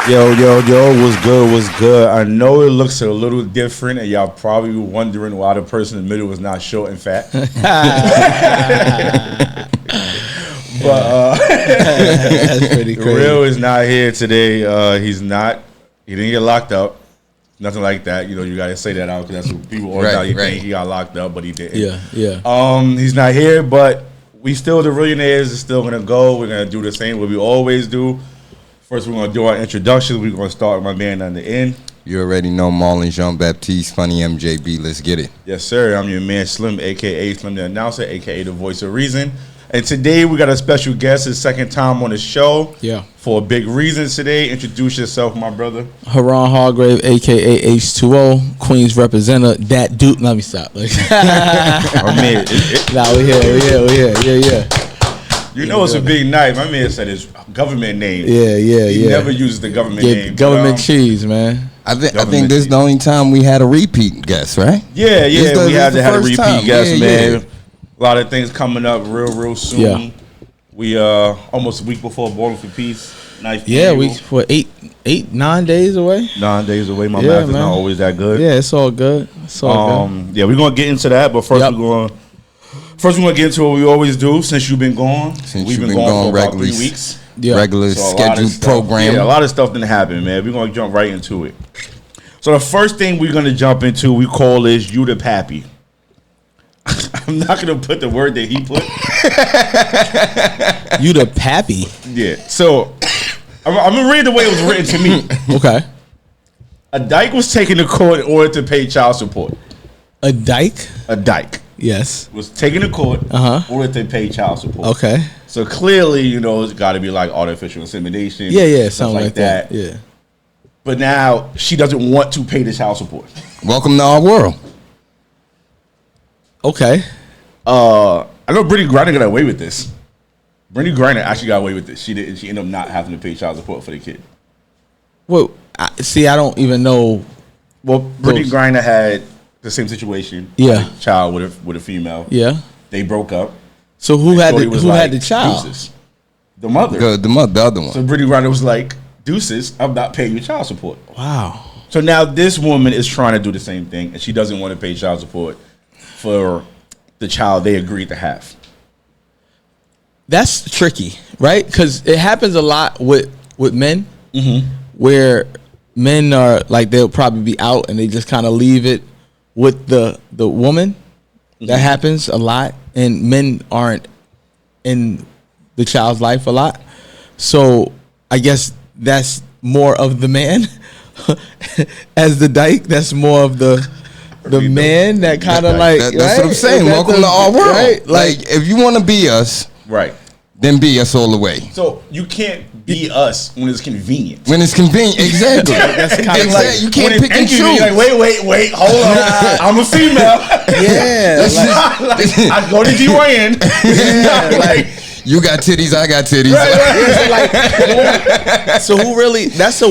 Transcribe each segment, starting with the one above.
What's good? What's good? I know it looks a little different, and y'all probably wondering why the person in the middle was not short and fat. But that's pretty crazy. Real is not here today. He didn't get locked up. Nothing like that. You know, you gotta say that out because that's what people all think he got locked up, but he didn't. Yeah. He's not here, but we still the Reallionares is still gonna go. We're gonna do the same what we always do. First, we're gonna do our introductions. We're gonna start with my man on the end. You already know Marlon Jean-Baptiste, Funny MJB. Let's get it. Yes, sir. I'm your man Slim, aka Slim the Announcer, aka the Voice of Reason. And today we got a special guest, his second time on the show. Yeah. For big reasons today. Introduce yourself, my brother. Haran Hargrave, aka H2O, Queens representative. That dude. Let me stop. My man, we here. Yeah. You know it's a big night. My man said his government name. Yeah. He never uses the government name. Government cheese, man. I think this is the only time we had a repeat guest, right? Yeah. We had to have a repeat guest, man. Yeah. A lot of things coming up real soon. Yeah. We almost a week before Bowling for Peace. Nice. Yeah, we for 9 days away. 9 days away. My math is not always that good. Yeah, it's all good. Good. Yeah, we're gonna get into that, but first we're gonna get into what we always do. Since you've been gone, we've been gone for about 3 weeks. Yeah. Regular scheduled program. Yeah, a lot of stuff didn't happen, man. We're gonna jump right into it. So the first thing we're gonna jump into, we call is you the pappy. I'm not gonna put the word that he put. You the pappy? Yeah. So I'm gonna read the way it was written to me. Okay. A dyke was taken to court in order to pay child support. A dyke? A dyke. Yes. Was taken to court in order to pay child support. Okay. So clearly, you know, it's got to be like artificial insemination. Yeah, something like that. Yeah. But now she doesn't want to pay the child support. Welcome to our world. Okay. I know Brittany Griner got away with this. Brittany Griner actually got away with this. She did. She ended up not having to pay child support for the kid. Well, I don't even know. Well, Brittany Griner had the same situation. Yeah. A child with a female. Yeah. They broke up. So who had the child? Deuces. The mother. The other one. So Brittany Griner was like, "Deuces, I'm not paying your child support." Wow. So now this woman is trying to do the same thing, and she doesn't want to pay child support for the child they agreed to have. That's tricky, right? Because it happens a lot with men, where men are like, they'll probably be out and they just kind of leave it with the woman. That happens a lot, and men aren't in the child's life a lot. So I guess that's more of the man as the dyke. That's more of the man that kind of like. That's right? what I'm saying. Welcome to our world. Right? Like if you want to be us, Right. then be us all the way. So you can't be us when it's convenient. When it's convenient, exactly. That's kind of Exactly. You can't pick and choose. Like, wait, hold on. I'm a female. Yeah. I go to GYN. Yeah, like, you got titties, I got titties. so who really? That's a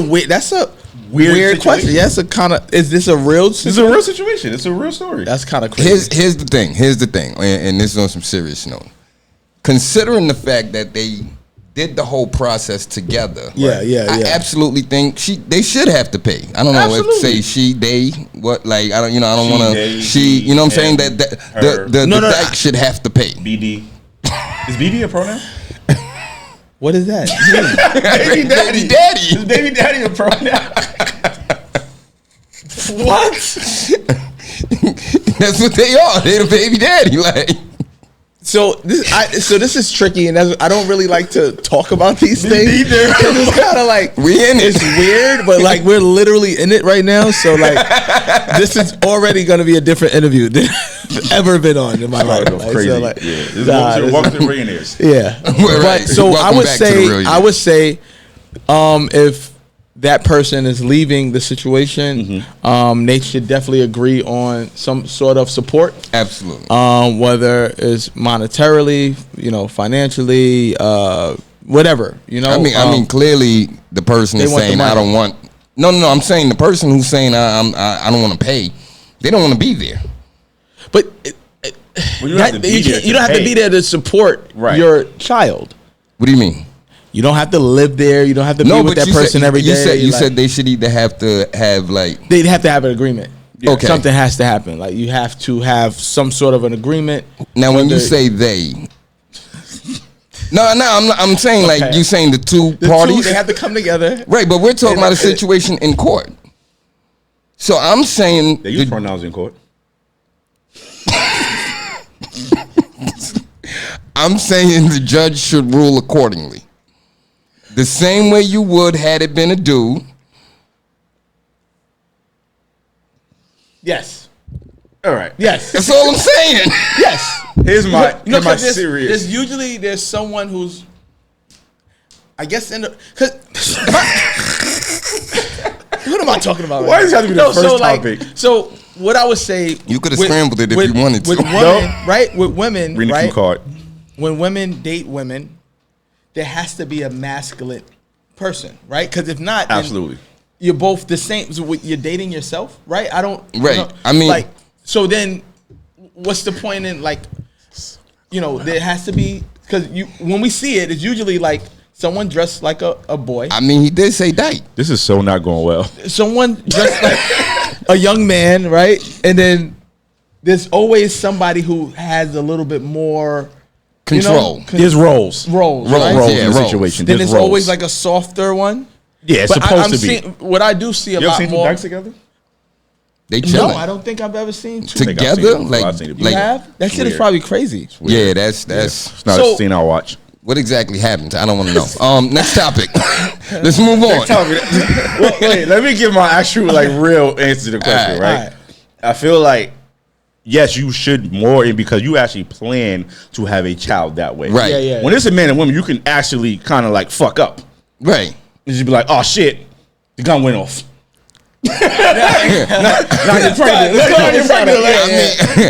weird question. Yeah, it's kind of. Is this a real? It's a real situation. It's a real story. That's kind of crazy. Here's the thing, and this is on some serious note. Considering the fact that they did the whole process together, I absolutely think they should have to pay. I don't know what to say. She, they, what? Like I don't want to. She, you know what I'm saying? That the dyke should have to pay. BD. Is BD a pronoun? What is that? Baby daddy. Is baby daddy a pronoun? What? That's what they are. They're the baby daddy. Like. So this is tricky, and I don't really like to talk about these things. It's kind of like we in it. It's weird, but like we're literally in it right now. So like this is already going to be a different interview than I've ever been on in my life. Like, crazy. So like, welcome to the Reallionares. Yeah, right. But so welcome I would say, if that person is leaving the situation, they should definitely agree on some sort of support. Absolutely. Whether it's monetarily, financially, whatever. I mean, clearly the person is saying, "I don't want." No. I'm saying the person who's saying, "I don't want to pay." They don't want to be there. But you don't have to be there to support your child. What do you mean? You don't have to live there. You don't have to be with that person every day. You said they should either have to have like they'd have to have an agreement. Yeah. Okay, something has to happen. Like you have to have some sort of an agreement. Now, when you say they, I'm saying like you saying the two parties. They have to come together, right? But we're talking about a situation in court. So I'm saying they use pronouns in court. I'm saying the judge should rule accordingly. The same way you would had it been a dude. Yes. All right. Yes. That's all I'm saying. Yes. Here's my serious. There's someone who's, I guess, in the. What am I talking about? Why does it have to be the first topic? So what I would say, you could have scrambled it if you wanted to. With women, right? With women, Read the right? cue card. When women date women, there has to be a masculine person, right? Because if not, then absolutely, you're both the same. So you're dating yourself, right? I don't. Right. You know, I mean, like, so then, what's the point in like, there has to be because when we see it, it's usually like someone dressed like a boy. I mean, he did say date. This is so not going well. Someone dressed like a young man, right? And then there's always somebody who has a little bit more control. There's roles. Roles in the roles. situation. Then there's always like a softer one. Yeah, it's supposed to be. What I do see a lot more. You ever seen two together? They chilling. No, I don't think I've ever seen two together. You have? That shit is probably crazy. Yeah, that's it's not a scene I'll watch. What exactly happened? I don't want to know. Next topic. Let's move on. Well, wait, let me give my actual real answer to the question. Right? I feel like yes, you should more in because you actually plan to have a child that way. Right. Yeah. When it's a man and woman, you can actually kind of fuck up. Right. You just be like, oh shit, the gun went off. Now you're pregnant.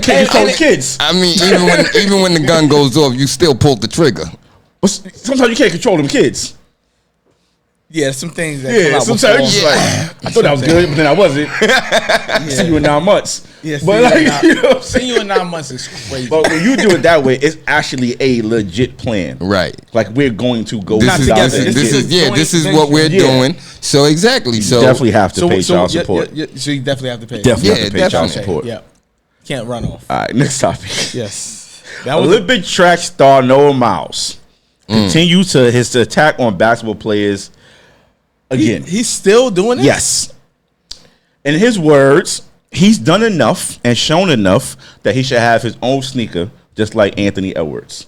Can't control the kids. I mean, even when the gun goes off, you still pulled the trigger. Sometimes you can't control them kids. Yeah, some things that come out sometimes you're I thought that was good, but then I wasn't. See you in 9 months. Yeah, but see you in 9 months is crazy. But when you do it that way, it's actually a legit plan. Right. Like we're going to go this is what we're doing. So exactly. So you definitely have to pay child support. So you definitely have to pay. Definitely have to pay child support. Yeah. Can't run off. All right, next topic. Yes. Olympic track star Noah Miles continue to his attack on basketball players. Again, he's still doing it? Yes. In his words, he's done enough and shown enough that he should have his own sneaker, just like Anthony Edwards.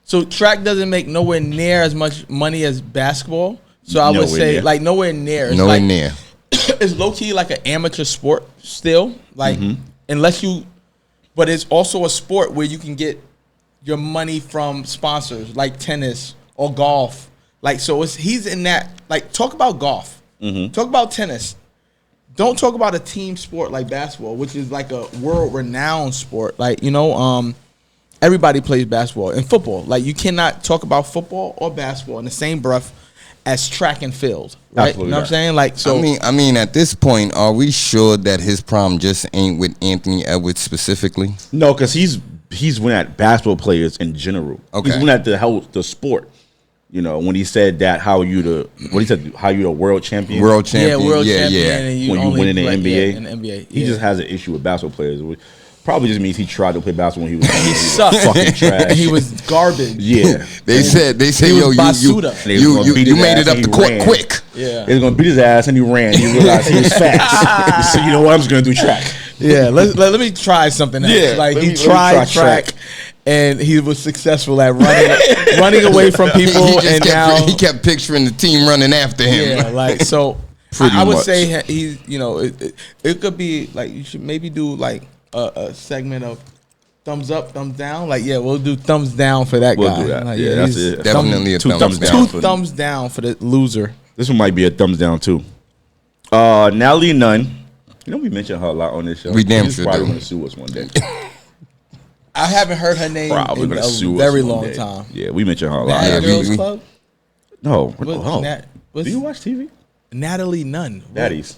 So track doesn't make nowhere near as much money as basketball. So I would say nowhere near. It's nowhere near. It's low key like an amateur sport still. Like unless you, but it's also a sport where you can get your money from sponsors like tennis or golf. Like, so he's in that, talk about golf. Talk about tennis. Don't talk about a team sport like basketball, which is like a world-renowned sport. Everybody plays basketball. And football. You cannot talk about football or basketball in the same breath as track and field. Right? Absolutely you know what I'm saying? I mean, at this point, are we sure that his problem just ain't with Anthony Edwards specifically? No, because he's went at basketball players in general. Okay. He's went at the sport. When he said that, how you a world champion? World champion. Yeah, world champion. And when you win in the NBA. In the NBA. He just has an issue with basketball players. Which probably just means he tried to play basketball when he was he sucked. Fucking trash. He was garbage. Yeah. They said, yo, you made it up the court quick. Yeah. They was gonna beat his ass and he ran. He realized he was fast. So you know what? I'm just gonna do track. Yeah. Let me try something else. Yeah. He tried track. And he was successful at running away from people. He kept picturing the team running after him. Yeah, so I would say he's, it could be you should maybe do a segment of thumbs up, thumbs down. We'll do thumbs down for that guy. We'll do that. That's it. Definitely two thumbs down. 2 thumbs down for the loser. This one might be a thumbs down too. Natalie Nunn. We mention her a lot on this show. We damn sure probably do. Going to sue us one day. I haven't heard her name probably in gonna a sue very us one long day. time. Yeah, we mention her a lot. Bad Girls Club? No. Do you watch TV? Natalie Nunn. Baddies.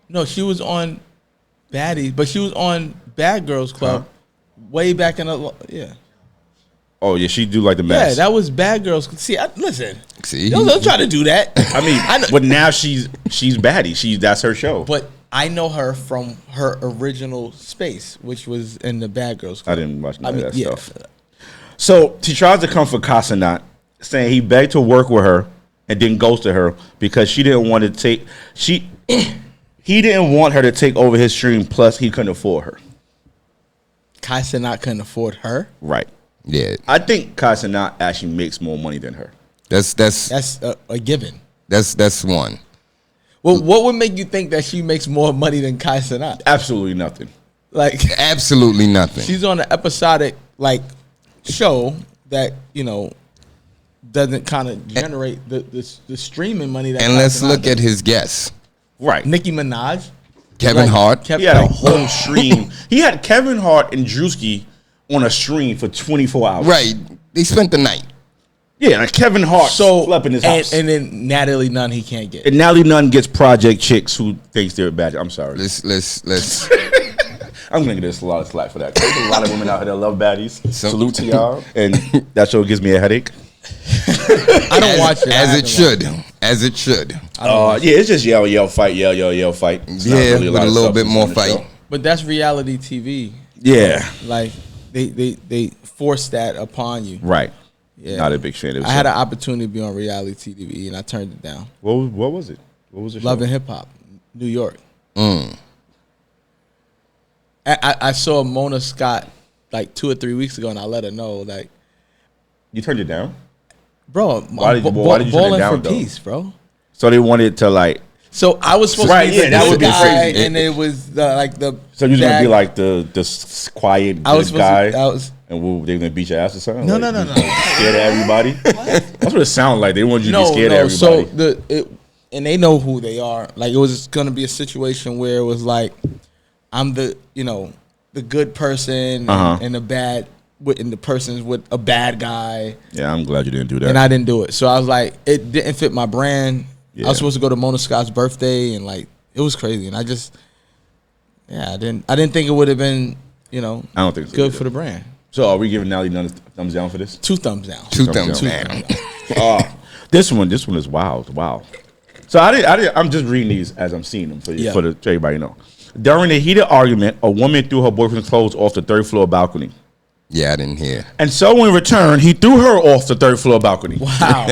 No, she was on Baddies, but she was on Bad Girls Club way back in the Oh yeah, she do like the mess. Yeah, that was Bad Girls. See, listen. See, don't try to do that. I mean, but now she's baddie. That's her show. But I know her from her original space, which was in the Bad Girls Club. I didn't watch none of that stuff. So she tries to come for Casanat, saying he begged to work with her and then ghosted her because she didn't want to take he didn't want her to take over his stream. Plus, he couldn't afford her. Casanat couldn't afford her. Right. Yeah, I think Casanat actually makes more money than her. That's a given. That's one. Well, what would make you think that she makes more money than Casanat? Absolutely nothing. Like absolutely nothing. She's on an episodic show that doesn't kind of generate the streaming money. That and let's Casanat look does. at his guests. Right. Nicki Minaj, Kevin Hart. He had a whole stream. He had Kevin Hart and Drewski on a stream for 24 hours. Right. They spent the night. Yeah, like Kevin Hart slept in his house. And then Natalie Nunn he can't get. And Natalie Nunn gets project chicks who thinks they're bad. I'm sorry. Let's I'm going to get a lot of slack for that. There's a lot of women out here that love baddies. Salute to y'all. And that show gives me a headache. I don't watch it. As it should. As it should. Yeah, it's just yell, fight, yell, fight. It's yeah, really with a little bit more fight. But that's reality TV. Yeah. Like, they force that upon you. Right. Yeah. Not a big fan of it. I had an opportunity to be on reality TV, and I turned it down. What was it? What was it? Love and Hip Hop, New York. I saw Mona Scott like 2 or 3 weeks ago, and I let her know, like, you turned it down, bro. Why did you turn it down, for peace, bro? So they wanted to like. So I was supposed to be the that would be guy, crazy. and it was the. So you're gonna be like the quiet good guy, and they're gonna beat your ass or something. No. Scared of everybody. That's what it sounded like. They wanted you to be scared of everybody. So and they know who they are. Like, it was gonna be a situation where it was like, I'm the good person and the bad. And the person's with a bad guy. Yeah, I'm glad you didn't do that. And I didn't do it. So I was like, it didn't fit my brand. Yeah. I was supposed to go to Mona Scott's birthday, and like, it was crazy. And I didn't think it would have been, I don't think so good either. for the brand. So are we giving Natalie Nunn a thumbs down for this? 2 thumbs down. Two thumbs down. This one is wild. Wow. So I'm just reading these as I'm seeing them so everybody know. During a heated argument, a woman threw her boyfriend's clothes off the 3rd floor balcony. Yeah, I didn't hear. And so in return, he threw her off the 3rd floor balcony. Wow.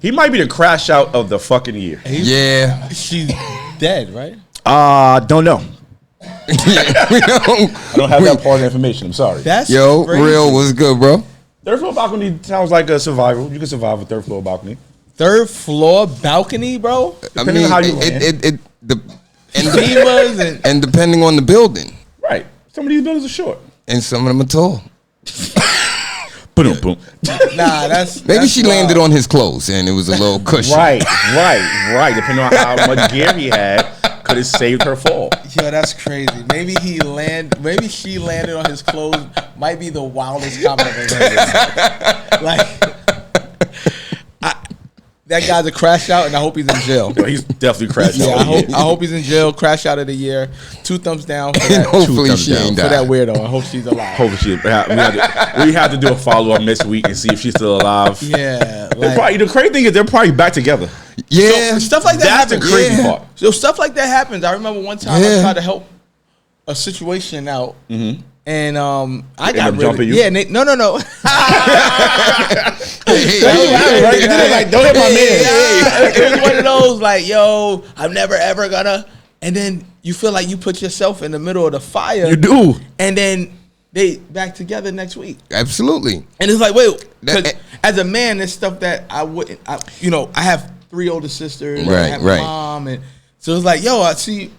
He might be the crash out of the fucking year. Yeah. She's dead, right? Don't know. We I don't have that part of the information. I'm sorry. That's Yo, crazy. real was good, bro. 3rd floor balcony sounds like a survival. You can survive a 3rd floor balcony. 3rd floor balcony, bro? Depending on how you land. And depending on the building. Right. Some of these buildings are short. And some of them are tall. Boom. Nah, that's Maybe she landed on his clothes and it was a little cushion. Right. Depending on how much gear he had, could have saved her fall. Yo, that's crazy. Maybe she landed on his clothes. Might be the wildest comment I've ever heard. Like, that guy's a crash out, and I hope he's in jail. Yo, he's definitely crashed out. I hope he's in jail. Crash out of the year. 2 thumbs down for that. Hopefully she ain't for died. that weirdo. I hope she's alive. Hopefully we have to do a follow up next week and see if she's still alive. Yeah. The crazy thing is they're probably back together. Yeah. So, stuff like that That's happens. the crazy part. So stuff like that happens. I remember one time I tried to help a situation out. Mm-hmm. And I got jumping you? Yeah, no. Like, don't hit my man. It was one of those like, yo, I'm never ever gonna. And then you feel like you put yourself in the middle of the fire. You do. And then they back together next week. Absolutely. And it's like, wait, because as a man, there's stuff that I wouldn't. I have 3 older sisters. I have a mom, and so it's like, yo, I see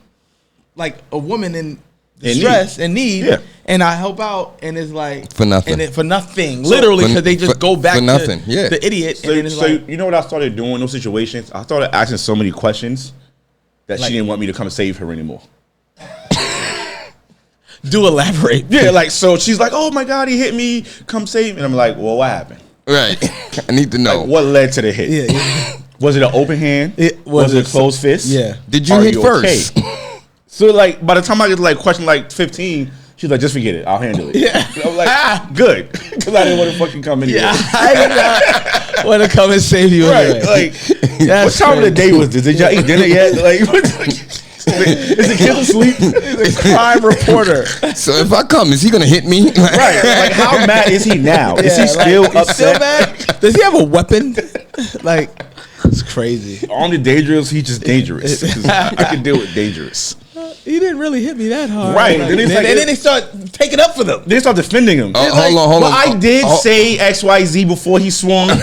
like a woman in distress and need, and I help out, and it's like for nothing, literally, because they just go back for nothing. To the idiot. So, and so you know what I started doing in those situations? I started asking so many questions that she didn't want me to come save her anymore. Do elaborate. Yeah, like, so she's like, oh my God, he hit me, come save me. And I'm like, well, what happened? Right. I need to know. Like, what led to the hit? Yeah. Was it an open hand? Was it a closed fist? Yeah. Did you hit first? Okay? So, like, by the time I get to, like, question, like, 15, She's like, just forget it. I'll handle it. Yeah. I'm like, good. Because I didn't want to fucking come in here. Yeah, I did not want to come and save you. Right. Anyway. Like, what time of the day was this? Did y'all eat dinner yet? Like, is the kid asleep? He's a crime reporter. So if I come, is he gonna hit me? Right. Like, how mad is he now? Is he still upset? He's still mad? Does he have a weapon? Like, it's crazy. On the dangerous, he's just dangerous. I can deal with dangerous. He didn't really hit me that hard. Right. Like, Then they start taking up for them. They start defending him. Hold on. But I did say XYZ before he swung. So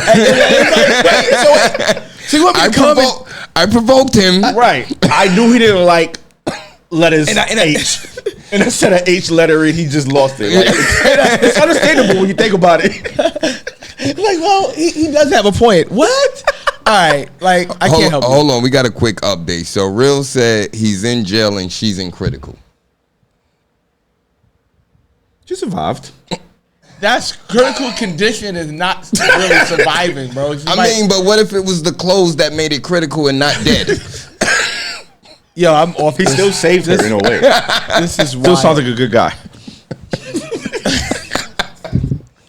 you want me to come I provoked him. Right. I knew he didn't like letters H. And instead of H letter, he just lost it. Like, it's understandable when you think about it. Like, well, he does have a point. What? All right. Like, I can't help you. Hold on. We got a quick update. So Real said he's in jail and she's in critical. She survived. That's critical condition is not really surviving, bro. But what if it was the clothes that made it critical and not dead? Yo, I'm off. He still saved her in a way. This is Still wild. sounds like a good guy.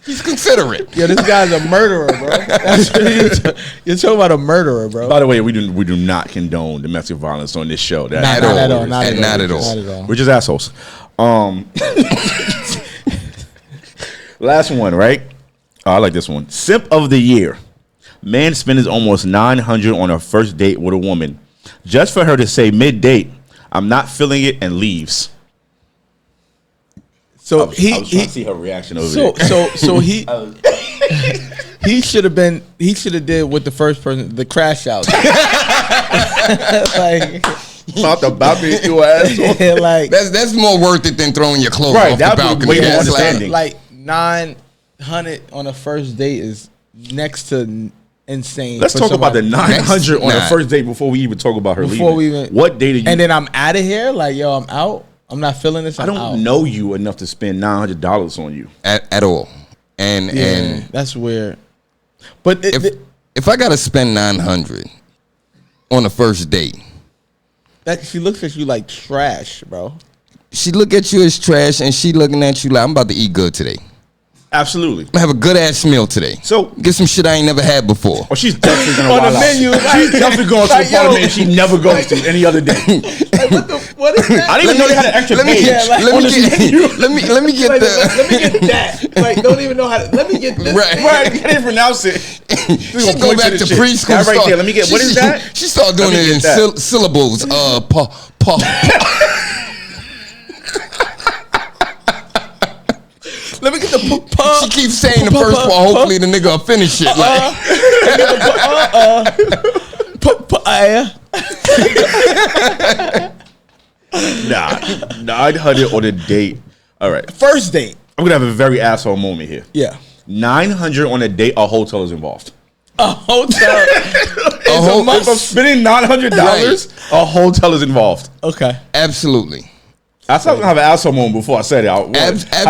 He's considerate. Yo, this guy's a murderer, bro. That's what you're talking about a murderer, bro. By the way, we do not condone domestic violence on this show. Not at all. Not at all. We're just assholes. Last one, right? Oh, I like this one. Simp of the year. Man spends almost $900 on a first date with a woman just for her to say mid-date, "I'm not feeling it," and leaves. So I was trying to see her reaction over there. So he should have did with the first person, the crash out. Like, about to hit your ass. Like That's more worth it than throwing your clothes Right, off the that would balcony. be way more That's understanding. like 900 on a first date is next to insane. Let's for talk about the somebody. 900 on the Nah. first date before we even talk about her Before leaving. we even- What date are you? And then I'm out of here. Like, yo, I'm out. I'm not feeling this. I I'm don't out. know you enough to spend $900 on you. at all. And Yeah, and that's weird. But if I gotta spend $900 on a first date, that she looks at you like trash, bro. she look at you as trash, and she looking at you like, I'm about to eat good today. Absolutely. I'm gonna have a good ass meal today. So, Get some shit I ain't never had before. or she's definitely gonna On the wild out. menu, She's definitely going to a like, part of yo. me she never goes to any other day. Like, what is that? I didn't even know they had an extra Let me, page. Yeah, like, let, on me this menu. get, let me get Like, the let me get that. Like, don't even know how to. Let me get this. Right. Right, I can't even pronounce it. she gonna go point back to to the shit. preschool. That right start- there. Let me get. What is that? She started doing Let me it in get that. syllables. Let me get the She keeps saying the first part. Hopefully the nigga will finish it. Like, Nah, 900 on a date. All right, First date. I'm gonna have a very asshole moment here. Yeah. 900 on a date. A hotel is involved. A hotel. If I'm spending $900, a hotel is involved. Okay. absolutely. I thought I was gonna have an asshole moment before I said it. How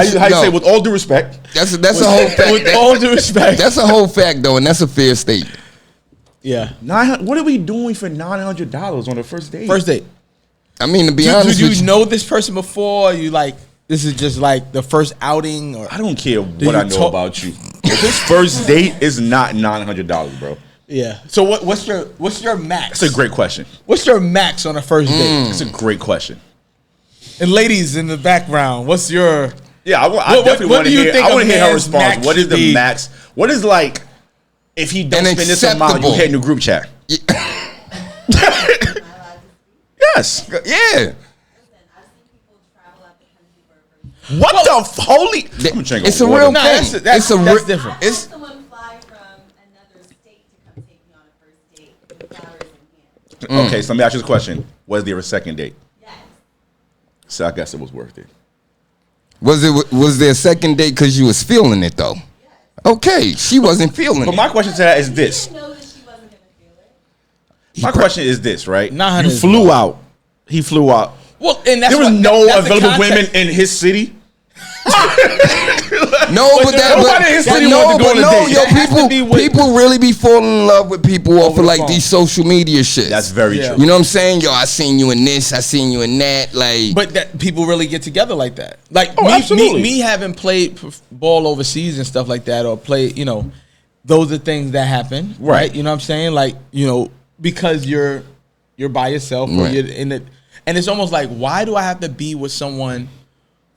you say no. with all due respect? That's a whole fact. With all due respect. That's a whole fact though, and that's a fair statement. Yeah. 900. What are we doing for $900 on the first date? First date. I mean, to be Do honest you with you, know this person before? You like this is just like the first outing, or I don't care what you I know talk- about you. If this first date is not $900, bro. yeah. So what's your max? That's a great question. What's your max on a first date? That's a great question. And ladies in the background, what's your? Yeah, I What definitely do want to you hear. think I want a to hear her man's response. max What is should the be? max? What is like if he don't An spend this amount, you acceptable. hit in the group chat? Yes. yeah, What the holy? it's a real Nah, thing. that's different. It's Someone fly from another state to come take me on a first date with flowers in hand. Okay, so let me ask you this question: was there a second date? Yes. So I guess it was worth it. was there a second date because you was feeling it though? Okay, she wasn't feeling But it. my question to that is this: I know that she wasn't gonna feel it. my question is this, right? 900 You is flew low. out. He flew out. Well, and that's There was what- no that's the available context. women in his city. People really be falling in love with people off of like these social media shit. That's very true. You know what I'm saying? Yo, I seen you in this, I seen you in that. Like, but that people really get together like that. Like me having played ball overseas and stuff like that, or play, those are things that happen, right? You know what I'm saying? Like, because you're by yourself, or you're in it, and it's almost like, why do I have to be with someone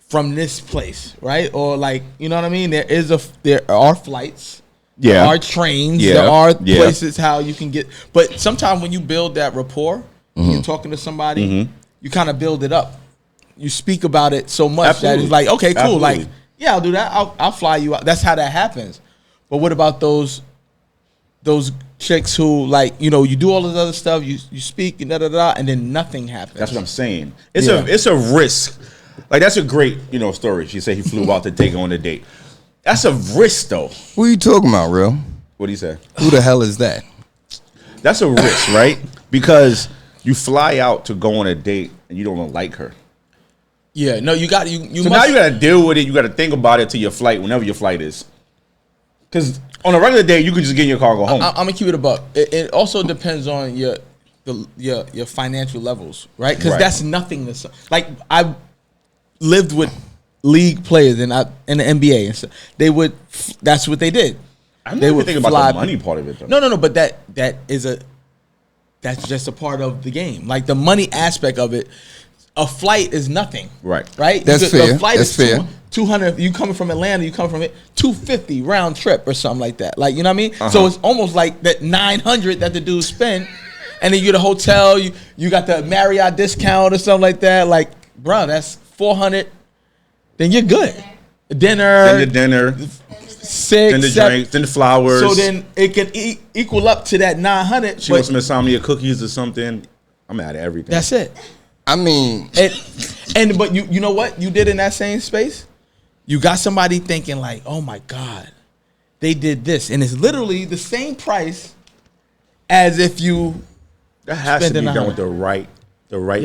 from this place, right? Or like, you know what I mean? There are flights, there are trains, there are places how you can get. But sometimes when you build that rapport, you're talking to somebody, you kind of build it up. You speak about it so much that it's like, okay, cool, like, yeah, I'll do that. I'll fly you out. That's how that happens. But what about those chicks who, like, you do all this other stuff, you speak and and then nothing happens? That's what I'm saying. It's a risk. Like, that's a great, story. She said he flew out to take her on a date. That's a risk, though. What are you talking about, real? What do you say? Who the hell is that? That's a risk, right? Because you fly out to go on a date and you don't like her. Yeah, no, you got So now you got to deal with it. You got to think about it to your flight, whenever your flight is. Because on a regular day, you can just get in your car and go home. I'm gonna keep it a buck. It also depends on your financial levels, right? Because that's nothing. Like, I lived with league players in the NBA, and so that's what they did. I'm not even thinking about the money part of it, though. No, but that's just a part of the game. Like, the money aspect of it. A flight is nothing. Right? That's fair. A flight is fair. 200. You coming from Atlanta, you come from it. 250 round trip or something like that. Like, you know what I mean? So it's almost like that 900 that the dude spent, and then you get a hotel. You got the Marriott discount or something like that. Like, bro, that's 400. Then you're good. Dinner. Then the dinner. 6. Then the drinks. Then the flowers. So then it can equal up to that 900. She wants some insomnia cookies or something. I'm out of everything. That's it. I mean, but you know what you did in that same space? You got somebody thinking like, oh my God, they did this, and it's literally the same price as if you. That has to be done with the right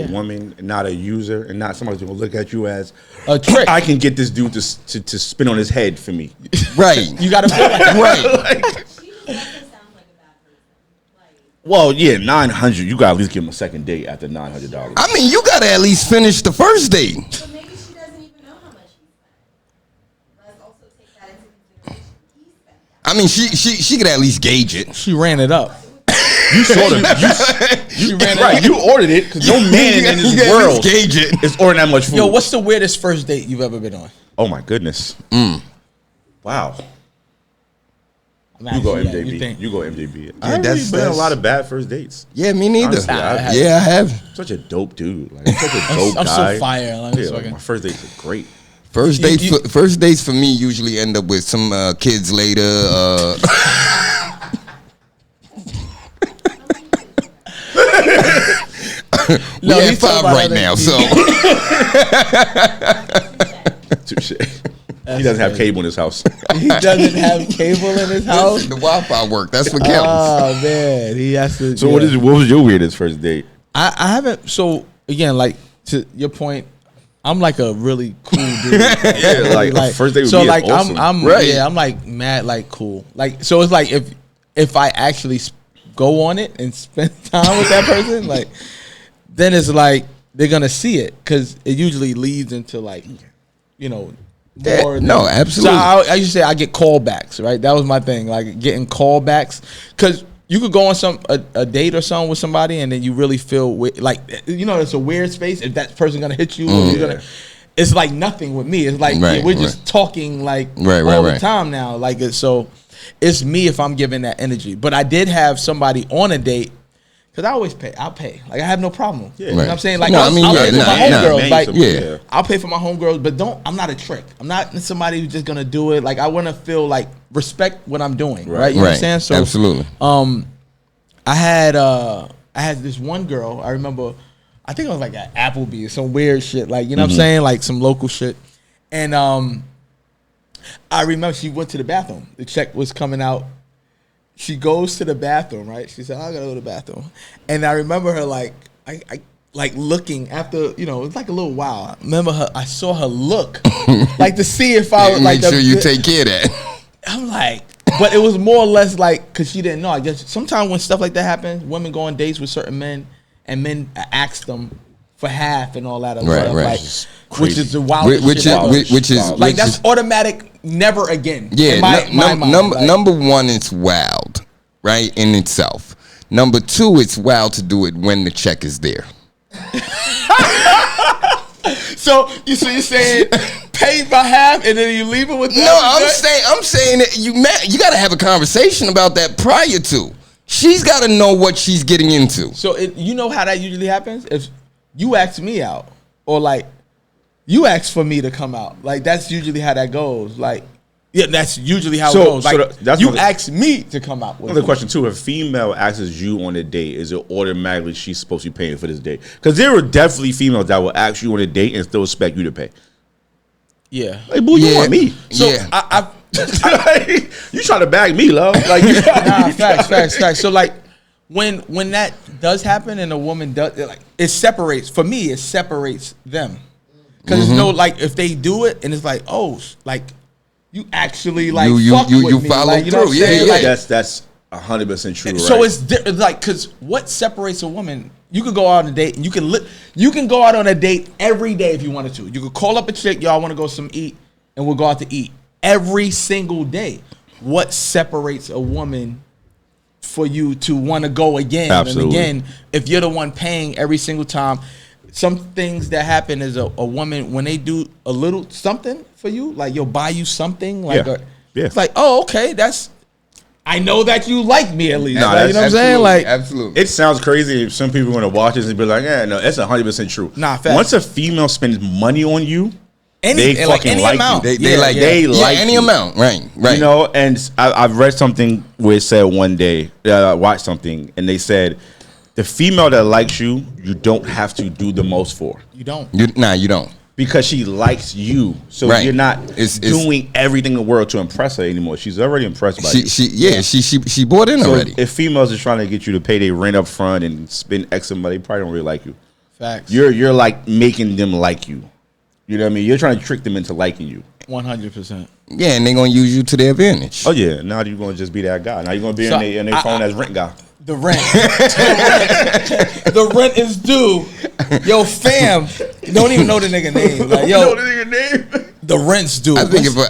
woman, and not a user, and not somebody who's gonna look at you as a trick. I can get this dude to spin on his head for me. Right. You got to feel like right. Well, yeah, 900. You gotta at least give him a second date after $900. I mean, you gotta at least finish the first date. But maybe she doesn't even know how much he spent. Let's also take that into consideration. He spent that. I mean, she could at least gauge it. She ran it up. You sort of. You ran it right. You ordered it because no man in this world gauge it. is ordering that much food. Yo, what's the weirdest first date you've ever been on? Oh my goodness. Wow. You go MJB. You go MJB. I haven't really been on a lot of bad first dates. Yeah, me neither. Honestly, I have. Such a dope dude. Like, such a dope I'm guy. so fire. Like, my first dates are great. First dates for me usually end up with some kids later. We at 5 right now, so. Touche. He doesn't have cable in his house. He doesn't have cable in his house. The Wi-Fi work. That's what counts. Oh man, he has to. So what was your weirdest first date? I haven't. So again, like, to your point, I'm like a really cool dude. Yeah, like first date would so be like awesome. I'm right. Yeah, I'm like mad, like cool. Like, so it's like if I actually go on it and spend time with that person, like, then it's like they're gonna see it, because it usually leads into, like, more. No, absolutely. So I used to say I get callbacks, right? That was my thing, like getting callbacks, because you could go on a date or something with somebody, and then you really feel like, it's a weird space. If that person gonna hit you, or you're gonna, it's like nothing with me. It's like we're just talking like all the time now. Like, it's me if I'm giving that energy. But I did have somebody on a date, because I always pay. I'll pay. Like, I have no problem. Yeah. You know what I'm saying? Like, I'll pay for my homegirls. I'll pay for my homegirls, but I'm not a trick. I'm not somebody who's just gonna do it. Like, I want to feel like respect what I'm doing. Right? You know what I'm saying? So absolutely. I had this one girl. I remember. I think it was like at Applebee's, some weird shit. Like, you know what I'm saying? Like some local shit. And I remember she went to the bathroom. The check was coming out. She goes to the bathroom, right? She said, I gotta go to the bathroom. And I remember her like, I like looking after, you know, it's like a little while. I remember I saw her look, like to see if I was like. Make sure you take care of that. I'm like, but it was more or less like, because she didn't know. I guess sometimes when stuff like that happens, women go on dates with certain men, and men ask them for half and all that other stuff, like, which is the wildest shit. Which is like that's automatic. Never again. Yeah, my mind, number one, it's wild, right, in itself. Number two, it's wild to do it when the check is there. So you're saying pay by half and then you leave it with that? No, I'm saying that you got to have a conversation about that prior to. She's got to know what she's getting into. So you know how that usually happens? If you ask me out, or like you ask for me to come out, like that's usually how that goes. Like, yeah, that's usually how it goes. Like, that's you ask me to come out. Another question too: if a female asks you on a date, is it automatically she's supposed to be paying for this date? Because there are definitely females that will ask you on a date and still expect you to pay. Yeah, like, boo, you want me? So I you trying to bag me, love? Like, facts. So like, when that does happen and a woman does, like, it separates. For me, it separates them, because there's no, like, if they do it and it's like, oh, like, you actually like you follow like, you know through. Yeah, like, that's 100% true. Right? So it's like, because what separates a woman? You could go out on a date and you can go out on a date every day if you wanted to. You could call up a chick, y'all want to go eat, and we'll go out to eat every single day. What separates a woman for you to want to go again? Absolutely. And again, if you're the one paying every single time? Some things that happen is a woman, when they do a little something for you, like you'll buy you something, like it's like, oh, okay, I know that you like me at least. No, like, you know what I'm saying? Like, absolutely. It sounds crazy if some people are gonna watch this and be like, yeah, no, that's 100% true. Nah, fact. Once a female spends money on you, they fucking any like amount. you. They like any you. amount, right? You know, and I've read something where it said one day, I watched something, and they said, the female that likes you, you don't have to do the most for. You don't. You don't. Because she likes you. So you're not doing everything in the world to impress her anymore. She's already impressed by you. She bought in already. If females are trying to get you to pay their rent up front and spend X amount, they probably don't really like you. Facts. You're like making them like you. You know what I mean? You're trying to trick them into liking you. 100%. Yeah, and they're going to use you to their advantage. Oh, yeah. Now you're going to just be that guy. Now you're going to be in their phone as rent guy. The rent. The rent is due. Yo, fam. You don't even know the nigga name. Like, yo, the nigga name? The rent's due. I think if a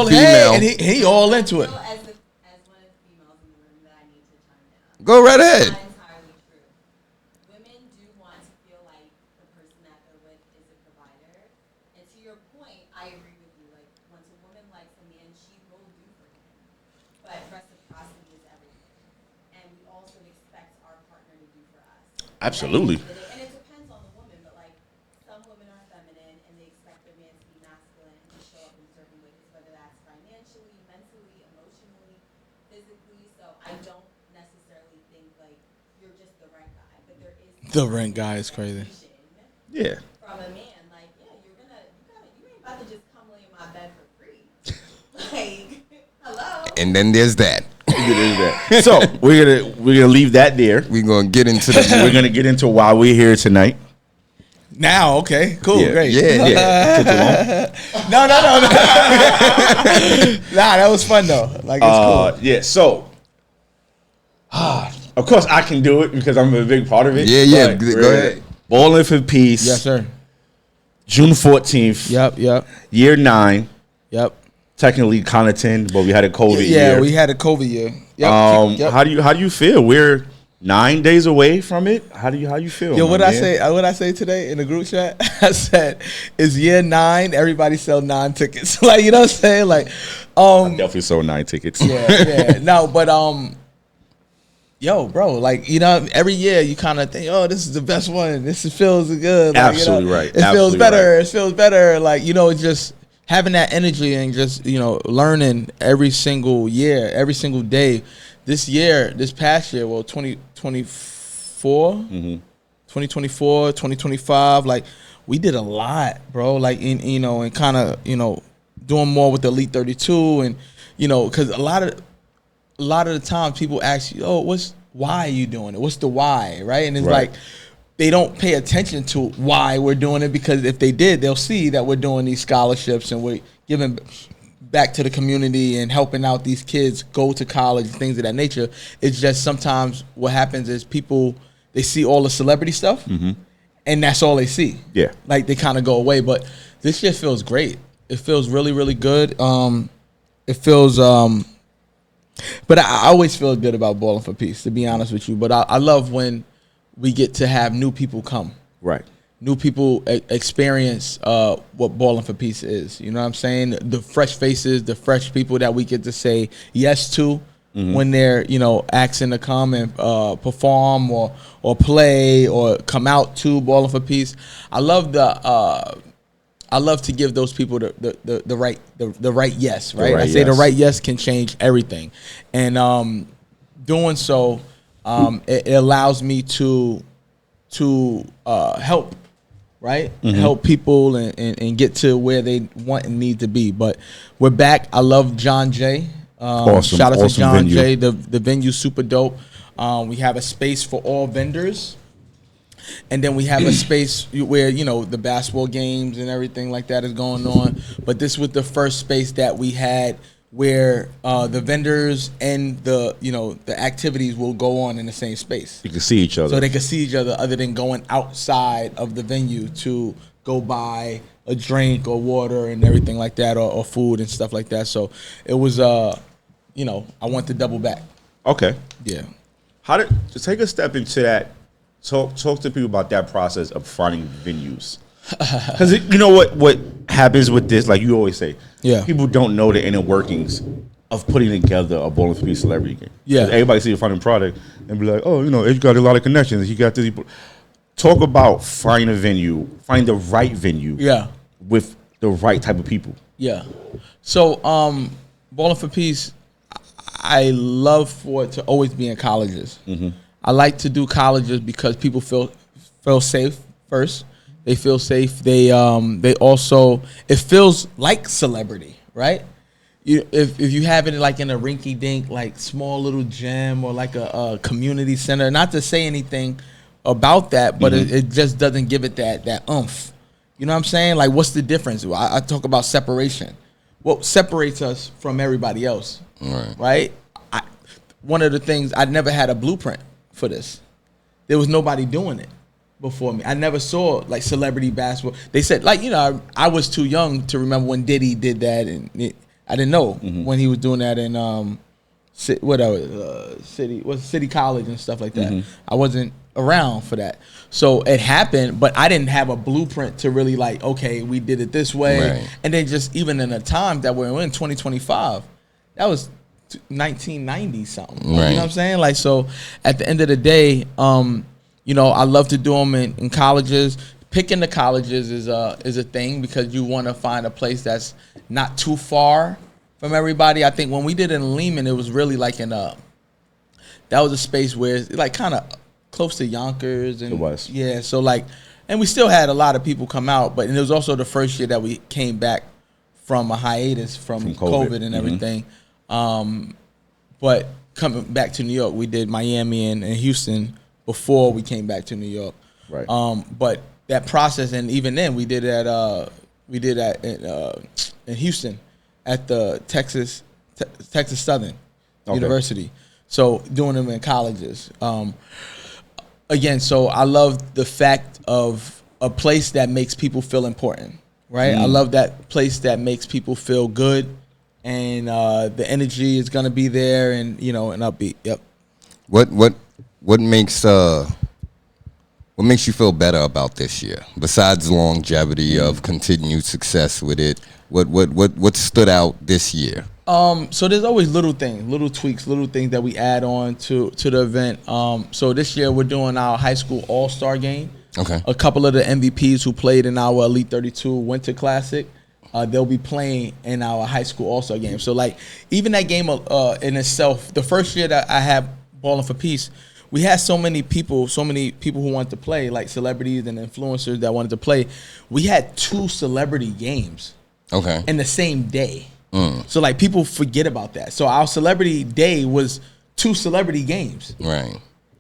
female. And he all into it. As one of the females in the room that I need to chime in on. Go right ahead. Not entirely true. Women do want to feel like the person that they're with is a provider. And to your point, I agree with you. Like, once a woman likes a man, she will do for him. But reciprocity is everything. And we also expect our partner to do for us. Absolutely. And it depends on the woman, but like, some women are feminine and they expect their man to be masculine and to show up in certain ways, whether that's financially, mentally, emotionally, physically. So I don't necessarily think like you're just the rent guy, but there is The rent guy is crazy. Yeah. From a man, like, yeah, you ain't about to just come lay in my bed for free. Like, hello. And then there's that. So we're gonna leave that there. We're gonna get into We're gonna get into why we're here tonight. Now, okay, cool, great. Yeah. No. Nah, that was fun though. Like, it's cool. Yeah. So, of course, I can do it because I'm a big part of it. Yeah. Go ahead. Bowling for Peace. Yes, sir. June 14th. Yep. Year 9. Yep. Technically kind of 10, but we had a COVID year. Yeah, we had a COVID year. Yep. How do you feel? We're 9 days away from it. How do you feel? Yo, what I say today in the group chat? I said, "It's year 9. Everybody sell 9 tickets." Like, you know what I'm saying? Like, I definitely sold 9 tickets. Yeah. No, but yo, bro, like, you know, every year you kind of think, oh, this is the best one. This feels good. Like, Absolutely, you know, right. It feels better. Right. It feels better. Like, you know, just having that energy and just, you know, learning every single year, every single day. This past year, well, 2024, 2025, like, we did a lot, bro. Like, you know, and kind of, you know, doing more with the Elite 32, and, you know, because a lot of the time people ask you, oh, why are you doing it? What's the why, right? And it's like, they don't pay attention to why we're doing it, because if they did, they'll see that we're doing these scholarships and we're giving back to the community and helping out these kids go to college, things of that nature. It's just sometimes what happens is people, they see all the celebrity stuff, and that's all they see. Yeah. Like, they kind of go away. But this shit feels great. It feels really, really good. It feels, but I always feel good about Balling for Peace, to be honest with you. But I love when we get to have new people come. Right. New people experience what Balling for Peace is. You know what I'm saying? The fresh faces, the fresh people that we get to say yes to when they're, you know, asking to come and perform or play or come out to Balling for Peace. I love to give those people the right yes, right? I say the right yes can change everything, and doing so, it allows me to help, right? Help people and get to where they want and need to be. But we're back. I love John Jay. Awesome. Shout out to John venue. Jay. The venue's super dope. We have a space for all vendors. And then we have a space where, you know, the basketball games and everything like that is going on. But this was the first space that we had where the vendors and the, you know, the activities will go on in the same space. You can see each other. So they can see each other other than going outside of the venue to go buy a drink or water and everything like that, or food and stuff like that. So it was, you know, I want to double back. Okay. Yeah. To take a step into that, talk to people about that process of finding venues. Because you know what happens with this, like you always say, people don't know the inner workings of putting together a Balling for Peace celebrity game. Yeah, everybody see the final product and be like, oh, you know, Edge got a lot of connections. He got this. Talk about finding a venue, find the right venue. Yeah, with the right type of people. Yeah. So, Balling for Peace, I love for it to always be in colleges. I like to do colleges because people feel safe first. They feel safe. They also, it feels like celebrity, right? If you have it like in a rinky dink, like small little gym or like a community center, not to say anything about that, but it just doesn't give it that oomph. You know what I'm saying? Like, what's the difference? I talk about separation. What separates us from everybody else, right? One of the things, I never had a blueprint for this. There was nobody doing it before me. I never saw like celebrity basketball. They said, like, you know, I was too young to remember when Diddy did that, and I didn't know when he was doing that in City College and stuff like that. I wasn't around for that, so it happened, but I didn't have a blueprint to really like, okay, we did it this way, and then just even in the time that we're in 2025, that was 1990 something. You know what I'm saying? Like, so at the end of the day, you know, I love to do them in colleges. Picking the colleges is a thing because you want to find a place that's not too far from everybody. I think when we did it in Lehman, it was really like that was a space where it's like kind of close to Yonkers. And, it was. Yeah, so like, and we still had a lot of people come out, but it was also the first year that we came back from a hiatus from COVID and everything. But coming back to New York, we did Miami and Houston before we came back to New York. Right. But that process, and even then, we did that in Houston at the Texas Southern University. So doing them in colleges. Again, so I love the fact of a place that makes people feel important. Right. I love that place that makes people feel good. And the energy is gonna be there, and you know, and upbeat. Yep. What makes you feel better about this year besides longevity of continued success with it? What stood out this year? So there's always little things, little tweaks, little things that we add on to the event. So this year we're doing our high school all-star game. Okay. A couple of the MVPs who played in our Elite 32 Winter Classic. They'll be playing in our high school all-star game. So, like, even that game in itself, the first year that I had Balling for Peace, we had so many people who wanted to play, like celebrities and influencers that wanted to play. We had 2 celebrity games in the same day. So, like, people forget about that. So, our celebrity day was 2 celebrity games. Right.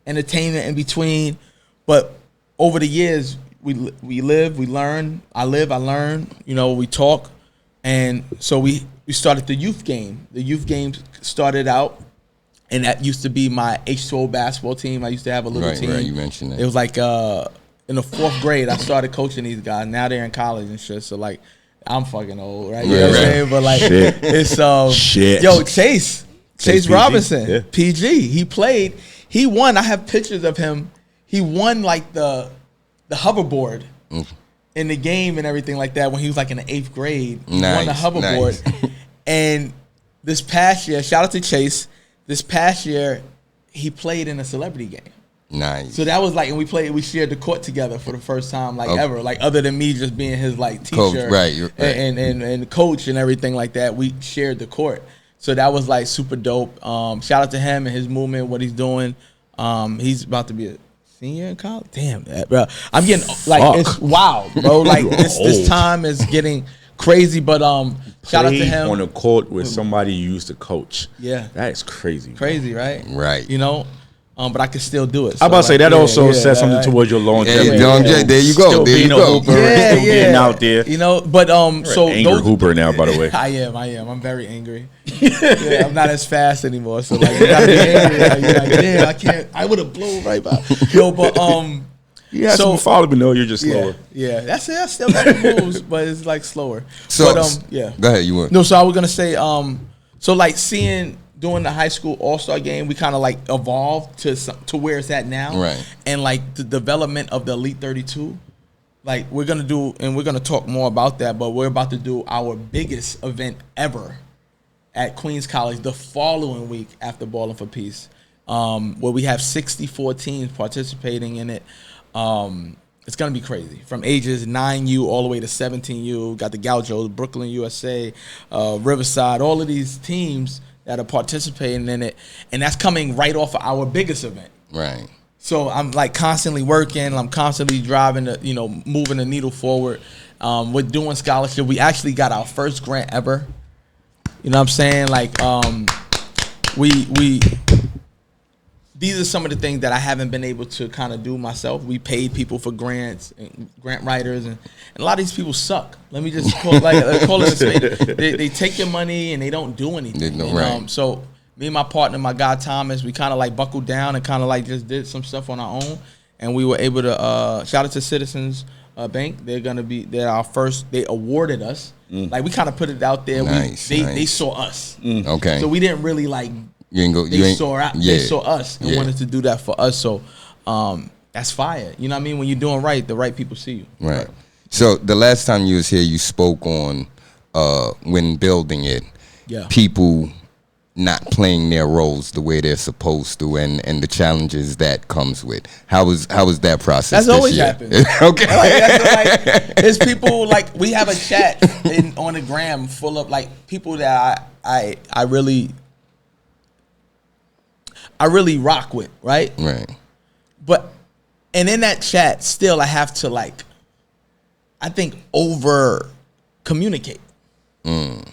Entertainment in between. But over the years, we live, we learn. I live, I learn. You know, we talk, and so we started the youth game. The youth game started out, and that used to be my H2O basketball team. I used to have a little team. Right, you mentioned that. It was like in the 4th grade, I started coaching these guys. Now they're in college and shit. So like, I'm fucking old, right? You know what I'm saying? But like, it's shit. Yo, Chase PG? Robinson, Yeah. PG. He played. He won. I have pictures of him. He won like the hoverboard in the game and everything like that when he was like in the 8th grade. He won the hoverboard. Nice. And this past year, shout out to Chase. This past year, he played in a celebrity game. Nice. So that was like, and we shared the court together for the first time, like ever, like other than me just being his like teacher, coach, right. and coach and everything like that. We shared the court, so that was like super dope. Shout out to him and his movement, what he's doing. He's about to be a senior in college. Damn that, bro. I'm getting like it's wild, bro. Like this time is getting crazy, but shout out to him on a court with somebody you used to coach. Yeah, that is crazy. Crazy, right? Right. You know. But I can still do it. So I'm about to say that also says something towards your longevity. There you go. Still there being you a go. hooper, still getting out there. You know, but so angry hooper now, by the way. I am. I'm very angry. Yeah, I'm not as fast anymore. So like, you gotta be angry. Like, you're like, damn, I can't. I would have blown right by. Yo, but you have some following, though. You're just slower. Yeah, that's it. I still got the moves, but it's like slower. So but yeah. Go ahead. You want? No, so I was gonna say so like during the high school all-star game, we kind of like evolved to where it's at now. Right. And like the development of the Elite 32, like we're going to do, and we're going to talk more about that, but we're about to do our biggest event ever at Queens College the following week after Ballin' for Peace, where we have 64 teams participating in it. It's going to be crazy. From ages 9U all the way to 17U. Got the Gauchos, Brooklyn, USA, Riverside, all of these teams that are participating in it, and that's coming right off of our biggest event. Right. So I'm like constantly working. I'm constantly driving moving the needle forward. We're doing scholarship. We actually got our first grant ever. You know what I'm saying? Like we these are some of the things that I haven't been able to kind of do myself. We paid people for grants and grant writers, and a lot of these people suck. Let me just call it a spade. They take your money and they don't do anything. Right. So me and my partner, my guy Thomas, we kind of like buckled down and kind of like just did some stuff on our own, and we were able to shout out to Citizens Bank. They're our first. They awarded us. Like we kind of put it out there. Nice. They saw us. Okay. So we didn't really like. They saw us and wanted to do that for us. So that's fire. You know what I mean? When you're doing right, the right people see you. Right. So the last time you was here, you spoke on when building it, people not playing their roles the way they're supposed to, and the challenges that comes with. How was that process? That's always happened. Okay. There's people like we have a chat on the gram full of like people that I really rock with, right? Right. And in that chat, still I have to like, I think over communicate. And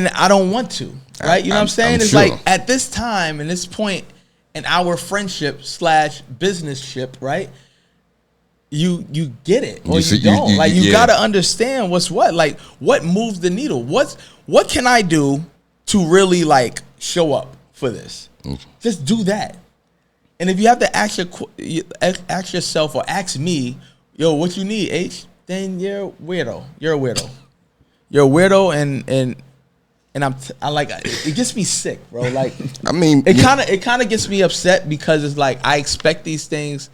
I don't want to, right? You know what I'm saying? It's like at this time and this point in our friendship / business ship, right? You get it or you don't. You gotta understand what's what. Like what moves the needle? What can I do to really like show up for this? Just do that. And if you have to ask yourself or ask me, yo, what you need, H? Then you're a weirdo. You're a weirdo, and I like it gets me sick, bro. Like I mean, it kind of gets me upset because it's like I expect these things.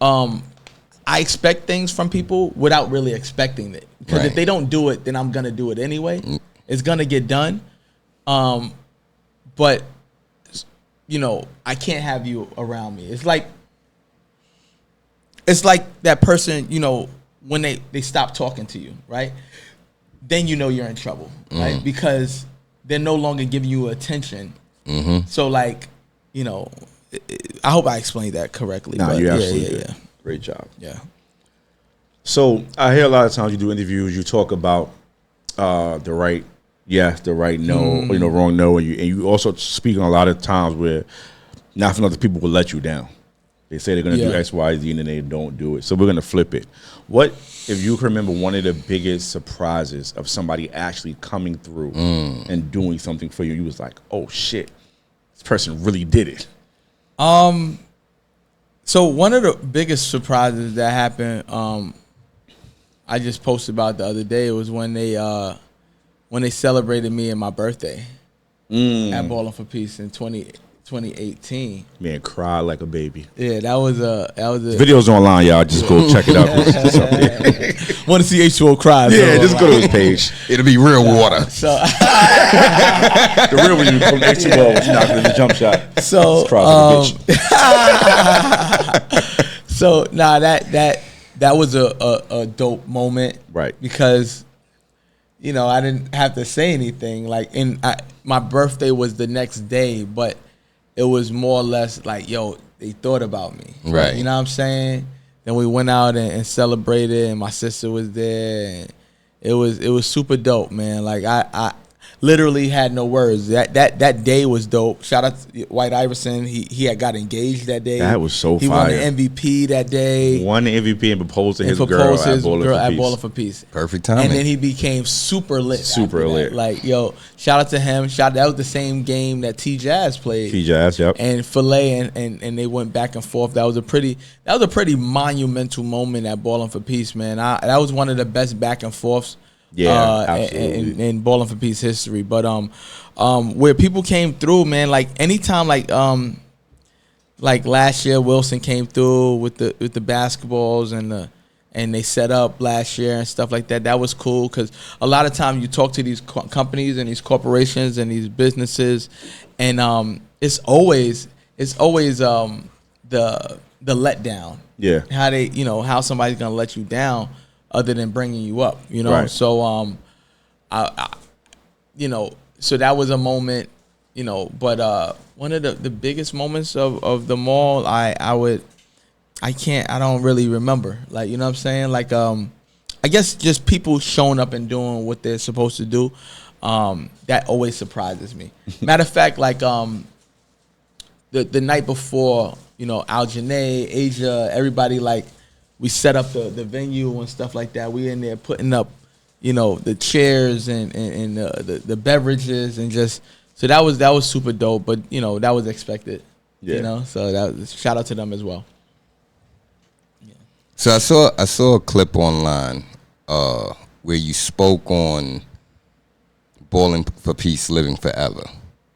I expect things from people without really expecting it. Because if they don't do it, then I'm gonna do it anyway. It's gonna get done. But I can't have you around me. It's like that person, when they stop talking to you, right? Then you're in trouble, right? Because they're no longer giving you attention. So like, I hope I explained that correctly. Nah, but you absolutely did. Yeah. Great job. Yeah. So I hear a lot of times you do interviews, you talk about the right yes, the right no, wrong no, and you also speak on a lot of times where not enough people will let you down. They say they're going to do X, Y, Z, and then they don't do it. So we're going to flip it. What if you can remember one of the biggest surprises of somebody actually coming through and doing something for you? You was like, oh shit, this person really did it. So one of the biggest surprises that happened, I just posted about the other day, was when they celebrated me and my birthday at Ballin' for Peace in 2018. Man, cried like a baby. Yeah, that was a videos online, y'all. Just go check it out. Want to see H2O cry? Yeah, just go to his page. It'll be real water. So the real one from H2O was knocking in the jump shot. So so nah, that was a dope moment, right? Because I didn't have to say anything. Like, my birthday was the next day, but it was more or less like, yo, they thought about me. Right. You know what I'm saying? Then we went out and celebrated, and my sister was there, and it was super dope, man. Like, I literally had no words. That day was dope. Shout out to White Iverson. He had got engaged that day. That was so He fire. won the MVP that day. Won the MVP and proposed to his girl at Ballin' for Peace. Perfect timing. And then he became super lit. Super lit. Like, yo, shout out to him. That was the same game that T Jazz played. T Jazz, yep. And Filet and they went back and forth. That was a pretty monumental moment at Ballin' for Peace, man. That was one of the best back and forths. Yeah, absolutely. In Ballin' for Peace history. But where people came through, man, like anytime, like last year Wilson came through with the basketballs and they set up last year and stuff like that. That was cool, because a lot of times you talk to these companies and these corporations and these businesses, and it's always the letdown. Yeah. How they, how somebody's gonna let you down other than bringing you up, Right. So so that was a moment, but one of the biggest moments of them all, I don't really remember. Like, you know what I'm saying? Like, I guess just people showing up and doing what they're supposed to do, that always surprises me. Matter of fact, like, the night before, Al Janae, Asia, everybody, like, we set up the venue and stuff like that. We in there putting up, the chairs and the beverages, and just, so that was super dope. But that was expected. Yeah. So that was, shout out to them as well. Yeah. So I saw a clip online where you spoke on Ballin' for Peace, Living Forever.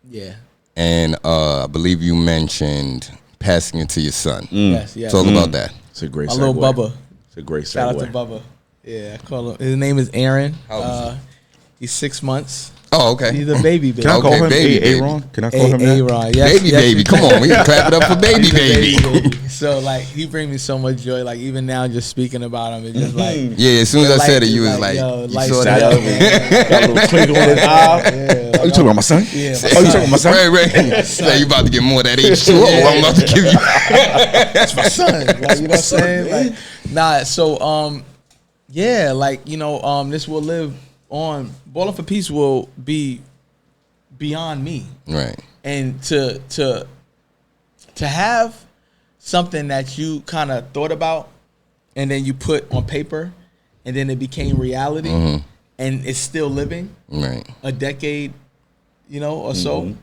Yeah. And I believe you mentioned passing it to your son. Yes. Talk about that. It's a great My segue. little Bubba. It's a great segue. Shout out to Bubba. Yeah, I call him. His name is Aaron. How old is he? He's 6 months. Oh, okay. He's a baby. Can I call him Aaron? Can I call him that? Aaron, yes, baby, baby. Come on, we can clap it up for baby. So, like, he brings me so much joy. Like, even now, just speaking about him, it's just like, yeah. As soon as I said it, you was like, yo, you lights saw out, that. man. Got a little twinkle in his eye. Yeah, Oh, you talking about my son? Yeah, Oh, you talking about my son? Right. So you about to get more of that H2O. I'm about to give you. That's my son. Like, you know what I'm saying? Like, nah. So, yeah, like, this will live on. Ballin' for Peace will be beyond me. Right. And to have something that you kind of thought about and then you put on paper and then it became reality, and it's still living, Right. a decade, or so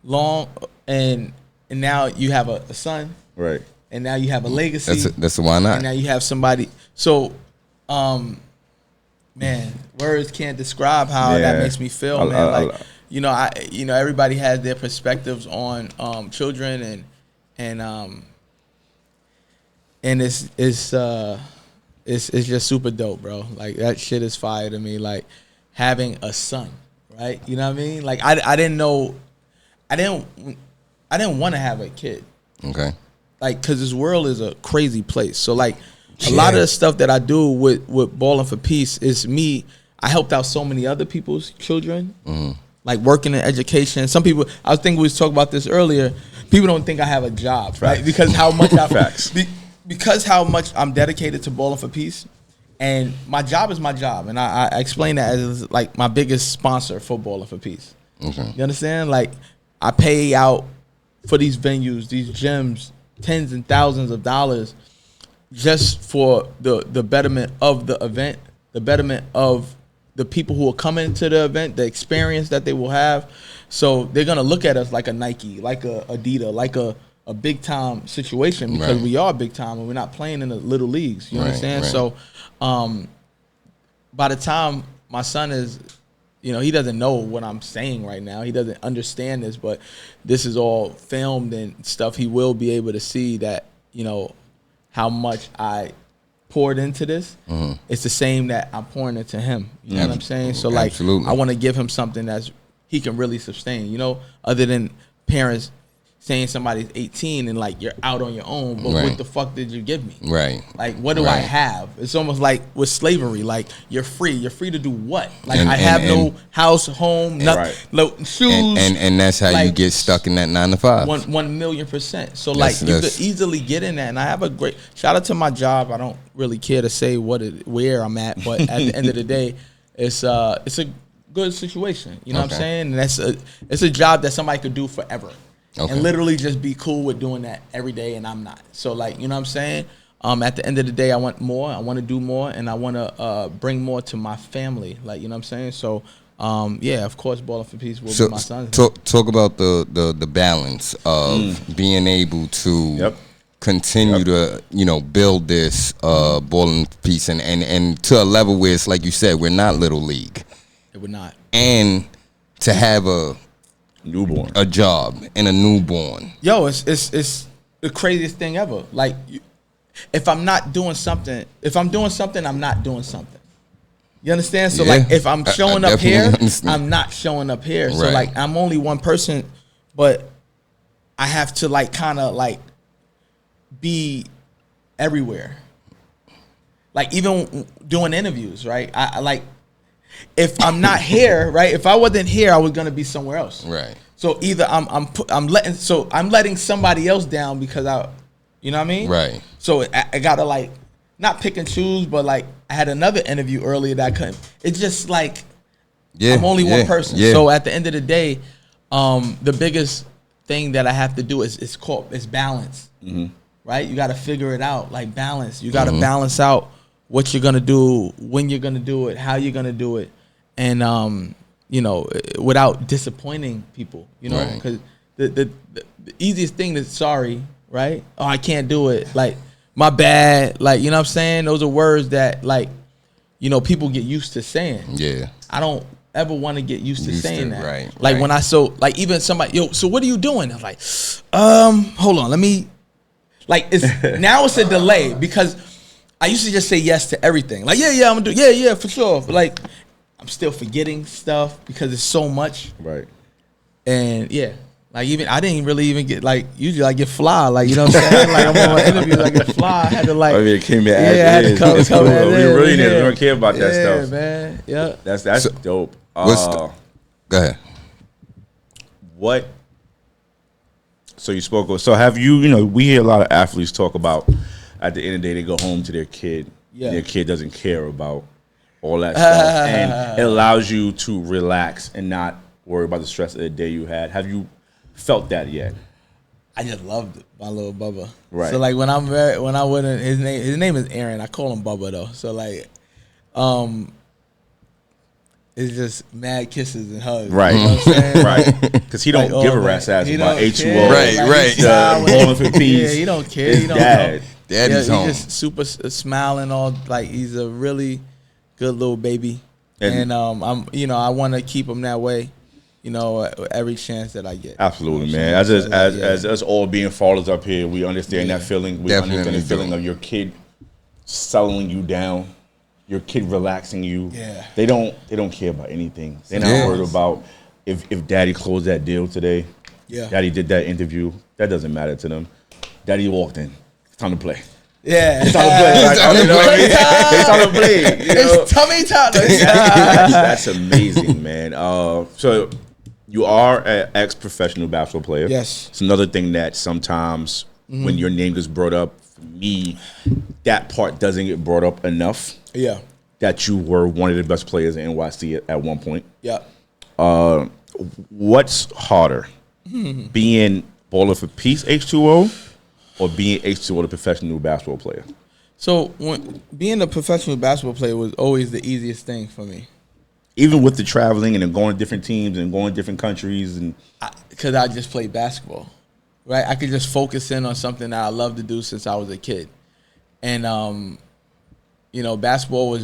long, and now you have a son, Right. and now you have a legacy. That's why not. And now you have somebody. So, man, words can't describe how that makes me feel, man. Like, everybody has their perspectives on children, and it's just super dope, bro. Like, that shit is fire to me. Like, having a son, right? You know what I mean? Like, I didn't know, I didn't want to have a kid. Okay. Like, because this world is a crazy place. So, like, a lot of the stuff that I do with Ballin' for Peace is me. I helped out so many other people's children, like working in education. Some people, I was thinking we was talking about this earlier. People don't think I have a job, right? Because how much because how much I'm dedicated to Ballin' for Peace, and my job is my job, and I explain that as like my biggest sponsor for Ballin' for Peace. Okay. You understand? Like, I pay out for these venues, these gyms, tens and thousands of dollars just for the betterment of the event, the betterment of the people who will come into the event, the experience that they will have. So they're gonna look at us like a Nike, like a Adidas, like a big time situation, because we are big time and we're not playing in the little leagues. You understand? So by the time my son is, he doesn't know what I'm saying right now. He doesn't understand this, but this is all filmed and stuff. He will be able to see that, how much I poured into this. It's the same that I'm pouring into him. You know what I'm saying? So like, I want to give him something that's he can really sustain, other than parents saying somebody's 18 and like you're out on your own, but what the fuck did you give me? Right. Like, what do I have? It's almost like with slavery, like you're free. You're free to do what? Like, I have no house, home, nothing, no shoes. And that's how you get stuck in that 9 to 5. 1,000,000%. So like you could easily get in that. And I have a great shout out to my job. I don't really care to say where I'm at, but at the end of the day, it's a good situation. You know what I'm saying? And it's a job that somebody could do forever. And literally just be cool with doing that every day, and I'm not. So like, you know what I'm saying? At the end of the day, I want more. I want to do more, and I want to bring more to my family. Like, you know what I'm saying? So, of course, Ballin' for Peace will be my son. Talk about the balance of being able to continue to build this Ballin' for Peace and to a level where it's like you said, we're not little league. It would not. And to have a job and a newborn. Yo, it's the craziest thing ever. Like, if I'm doing something, I'm not doing something. You understand? So like, if I'm showing up here, understand. I'm not showing up here. So like, I'm only one person, but I have to like kind of like be everywhere. Like, even doing interviews, right? I like, if I'm not here, right? If I wasn't here, I was gonna be somewhere else. Right. So either I'm letting somebody else down because you know what I mean? Right. So I gotta like not pick and choose, but like I had another interview earlier that I couldn't. It's just like I'm only one person. Yeah. So at the end of the day, the biggest thing that I have to do is balance. Right? You got to figure it out, like balance. You got to balance out what you're gonna do, when you're gonna do it, how you're gonna do it, and without disappointing people, because the easiest thing is sorry, right? Oh, I can't do it. Like, my bad. Like, you know what I'm saying? Those are words that like, people get used to saying. Yeah. I don't ever want to get used to saying that. Right. Like when even somebody, so what are you doing? I'm like, hold on, let me. Like, now it's a delay because I used to just say yes to everything. Like, I'm gonna do, yeah, for sure. But like, I'm still forgetting stuff because it's so much. Right. And like I didn't really even get, like, usually I get fly. Like, you know what I'm saying? Like, I'm on my interviews, I get fly. I had to like. I mean, it came in as I had to come cool. We really don't care about that stuff. Yeah, man. Yeah. That's dope. Go ahead. What? So you spoke. So have you? We hear a lot of athletes talk about. At the end of the day, they go home to their kid. Yeah. Their kid doesn't care about all that stuff. And it allows you to relax and not worry about the stress of the day you had. Have you felt that yet? I just loved my little Bubba. Right. So like when I wouldn't, his name is Aaron. I call him Bubba though. So like, it's just mad kisses and hugs. Right. You know what I'm saying? Right. Because he don't give a rat's ass about H2O. Right. Ballin' for Peace. Yeah, he don't care. He don't know. He's just super smiling, all like he's a really good little baby, and I want to keep him that way, every chance that I get. Absolutely, man. As us all being fathers up here, we understand that feeling. We understand the feeling of your kid settling you down, your kid relaxing you. Yeah, they don't care about anything. They're not worried about if Daddy closed that deal today. Yeah, Daddy did that interview. That doesn't matter to them. Daddy walked in. Time to play. Yeah. It's time to play. It's time to play. It's tummy time. That's amazing, man. So you are an ex-professional basketball player. Yes. It's another thing that sometimes when your name gets brought up, for me, that part doesn't get brought up enough. Yeah. That you were one of the best players in NYC at one point. Yeah. What's harder? Being Ballin' for Peace H2O or being H2O, the professional basketball player? So when being a professional basketball player was always the easiest thing for me. Even with the traveling and then going to different teams and going to different countries, and because I just played basketball, right? I could just focus in on something that I love to do since I was a kid, and basketball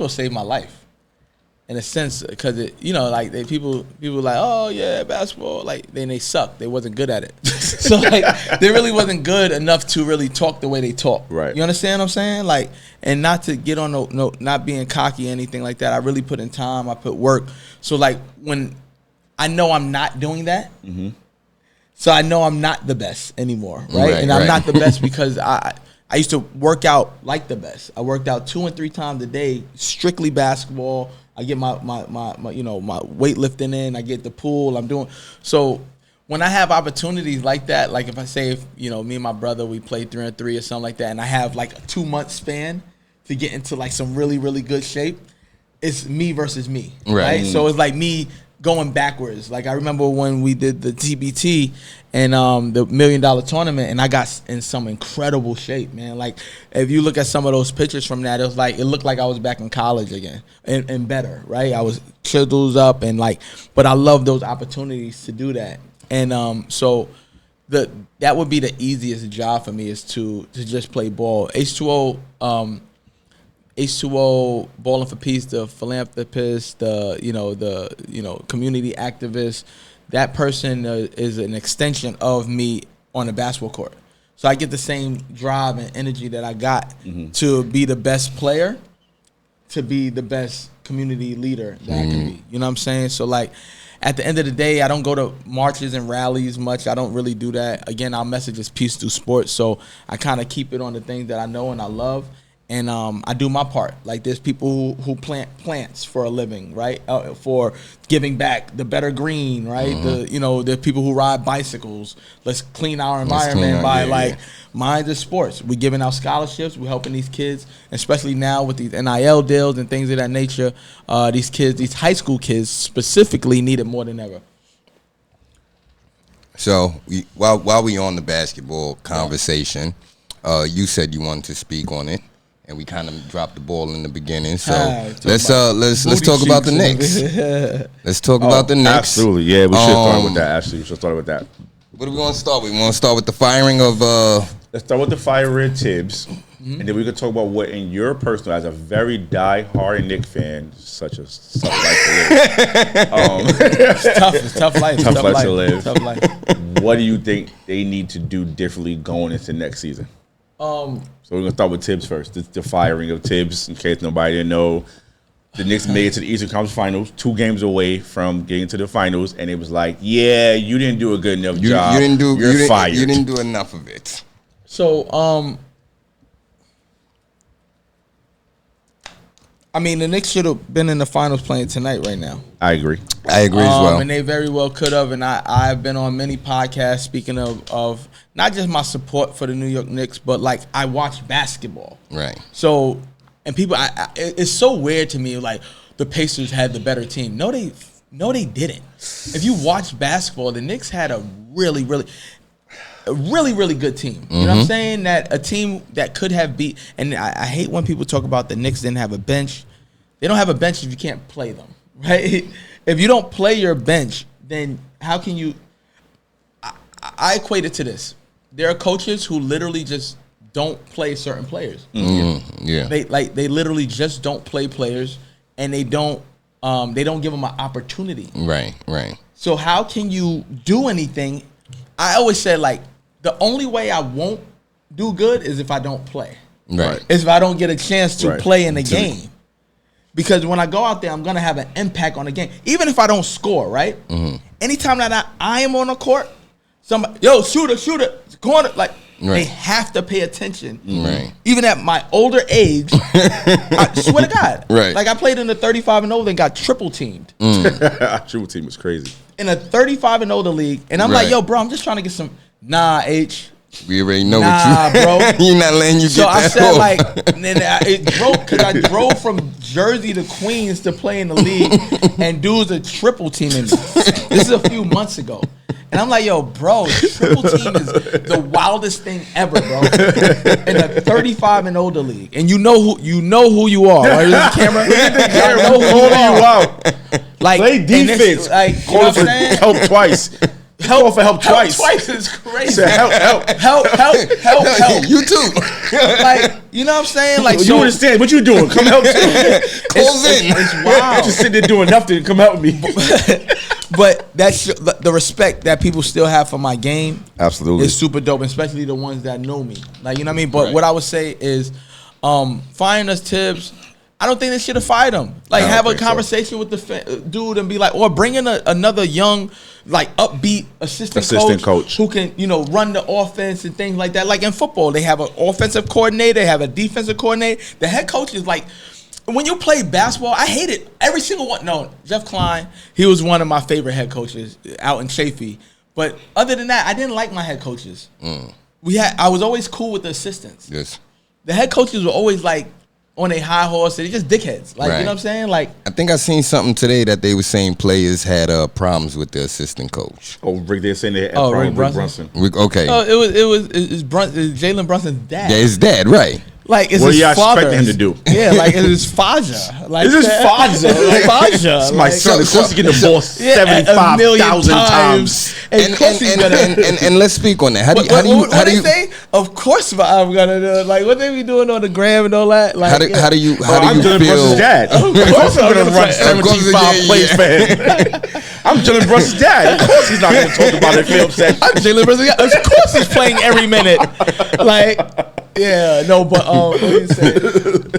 saved my life. In a sense, because people like, oh yeah, basketball, like then they suck. They wasn't good at it, so like they really wasn't good enough to really talk the way they talk. Right. You understand what I'm saying? Like, and not to get on not being cocky or anything like that. I really put in time. I put work. So like when I know I'm not doing that, so I know I'm not the best anymore, right? And I'm not the best because I used to work out like the best. I worked out 2 and 3 times a day, strictly basketball. I get my weightlifting in. I get the pool. I'm doing so. When I have opportunities like that, like if I say, me and my brother, we played 3-on-3 or something like that, and I have like a 2-month span to get into like some really, really good shape, it's me versus me, right? So it's like me going backwards. Like I remember when we did the TBT and the $1 million tournament, and I got in some incredible shape, man. Like if you look at some of those pictures from that, it looked like I was back in college again and better, right? I was chiseled up and but I love those opportunities to do that. And so that would be the easiest job for me is to just play ball. H2O, Balling for Peace, the philanthropist, the community activist. That person is an extension of me on the basketball court. So I get the same drive and energy that I got to be the best player, to be the best community leader that I can be. You know what I'm saying? So like at the end of the day, I don't go to marches and rallies much. I don't really do that. Again, our message is peace through sports. So I kind of keep it on the things that I know and I love. And I do my part. Like there's people who plant plants for a living, right? For giving back, the better green, right? The people who ride bicycles. Let's clean our environment Minds of sports. We're giving out scholarships. We're helping these kids, especially now with these NIL deals and things of that nature. These kids, these high school kids specifically, need it more than ever. So while we on the basketball conversation, you said you wanted to speak on it. And we kind of dropped the ball in the beginning, so let's talk about the Knicks. Let's talk about the Knicks. Absolutely, yeah, we should start with that. Actually, we should start with that. What do we want to start with? We want to start with the firing of. Let's start with the firing of Tibbs, and then we can talk about what, in your personal, as a very die-hard Knicks fan, such life to live. It's tough life. Tough life to live. Tough life. What do you think they need to do differently going into next season? So we're going to start with Tibbs first. The firing of Tibbs, in case nobody didn't know. The Knicks made it to the Eastern Conference Finals, 2 games away from getting to the finals, and it was like, yeah, you didn't do a good enough job. You're fired. You didn't do enough of it. So, the Knicks should have been in the finals playing tonight right now. I agree as well. And they very well could have. And I've been on many podcasts speaking of not just my support for the New York Knicks, but like I watch basketball. Right. So, and people, it's so weird to me. Like the Pacers had the better team. No, they didn't. If you watch basketball, the Knicks had a really, really good team. You know what I'm saying? That a team that could have beat. And I hate when people talk about the Knicks didn't have a bench. They don't have a bench if you can't play them, right? If you don't play your bench, then how can you? I equate it to this. There are coaches who literally just don't play certain players. Yeah. They literally just don't play players, and they don't give them an opportunity. Right. So how can you do anything? I always said the only way I won't do good is if I don't play. Right. Is if I don't get a chance to play in the game. Because when I go out there, I'm going to have an impact on the game. Even if I don't score, right? Anytime that I am on the court, somebody, shooter, corner, they have to pay attention. Right. Even at my older age, I swear to God. Right. Like I played in the 35 and older and got triple teamed. Triple team was crazy. In a 35 and older league. And I'm like, yo, bro, I'm just trying to get some. Nah, H. We already know what bro. You're not letting you so get that. So I said, and then I drove from Jersey to Queens to play in the league, and dudes are triple teaming me. This is a few months ago. And I'm like, yo, bro, triple team is the wildest thing ever, bro. In a 35 and older league, and you know who you are. Right? There's a camera. Y'all know who you are. Like, play defense. Like, you know what I'm saying? Help twice. Help for help twice. Twice is crazy. Said help. You too. Like, you know what I'm saying? Like, You understand what you doing? Come help too. Close in. It's wild. You just sitting there doing nothing. Come help me. But that's the respect that people still have for my game. Absolutely, is super dope, especially the ones that know me. Like, you know what I mean. But what I would say is, firing us Tibbs. I don't think they should have fired him. Like, have a conversation with the dude and be like, or bring in another young, like, upbeat assistant coach who can, run the offense and things like that. Like in football, they have an offensive coordinator, they have a defensive coordinator. The head coach is like, when you play basketball, I hate it. Every single one. No, Jeff Klein, he was one of my favorite head coaches out in Chafee. But other than that, I didn't like my head coaches. I was always cool with the assistants. Yes. The head coaches were always like, on a high horse, they're just dickheads. Like, you know what I'm saying? Like, I think I seen something today that they were saying players had problems with the assistant coach. Oh, Rick, they're saying they had problems with Brunson. Okay. Oh, it's Jalen Brunson's dad. Yeah, his dad, right? Like, it's what his do y'all father. expect him to do? Yeah, like it's his father. Like, This is Faja. Faja. It's my son. Of course, he get the ball 75,000 times. And let's speak on that. How do you say? Of course, I'm gonna do it. Like, what they be doing on the gram and all that. Like, how do you I'm Dylan Brunson's dad. Of course, I'm gonna run 75 plays for him. I'm Dylan Brunson's dad. Of course, he's not gonna talk about it. Feel upset. I'm Jalen Brunson. Of course, he's playing every minute. Like. Yeah, no, but what do you say?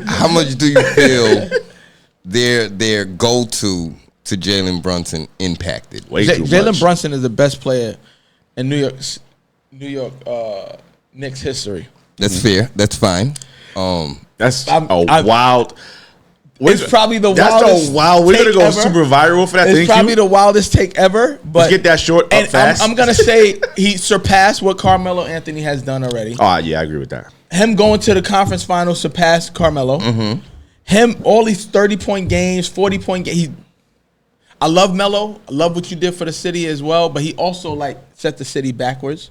How much do you feel their go-to Jalen Brunson impacted? Jalen Brunson is the best player in New York Knicks history. That's fair. That's fine. That's wild. It's probably the wildest. That's so wild. We're gonna go super viral for that. It's probably the wildest take ever. But let's get that short up fast. I'm gonna say he surpassed what Carmelo Anthony has done already. Oh yeah, I agree with that. Him going to the conference finals surpassed Carmelo. Him all these 30-point games, 40-point games. I love Melo. I love what you did for the city as well. But he also set the city backwards.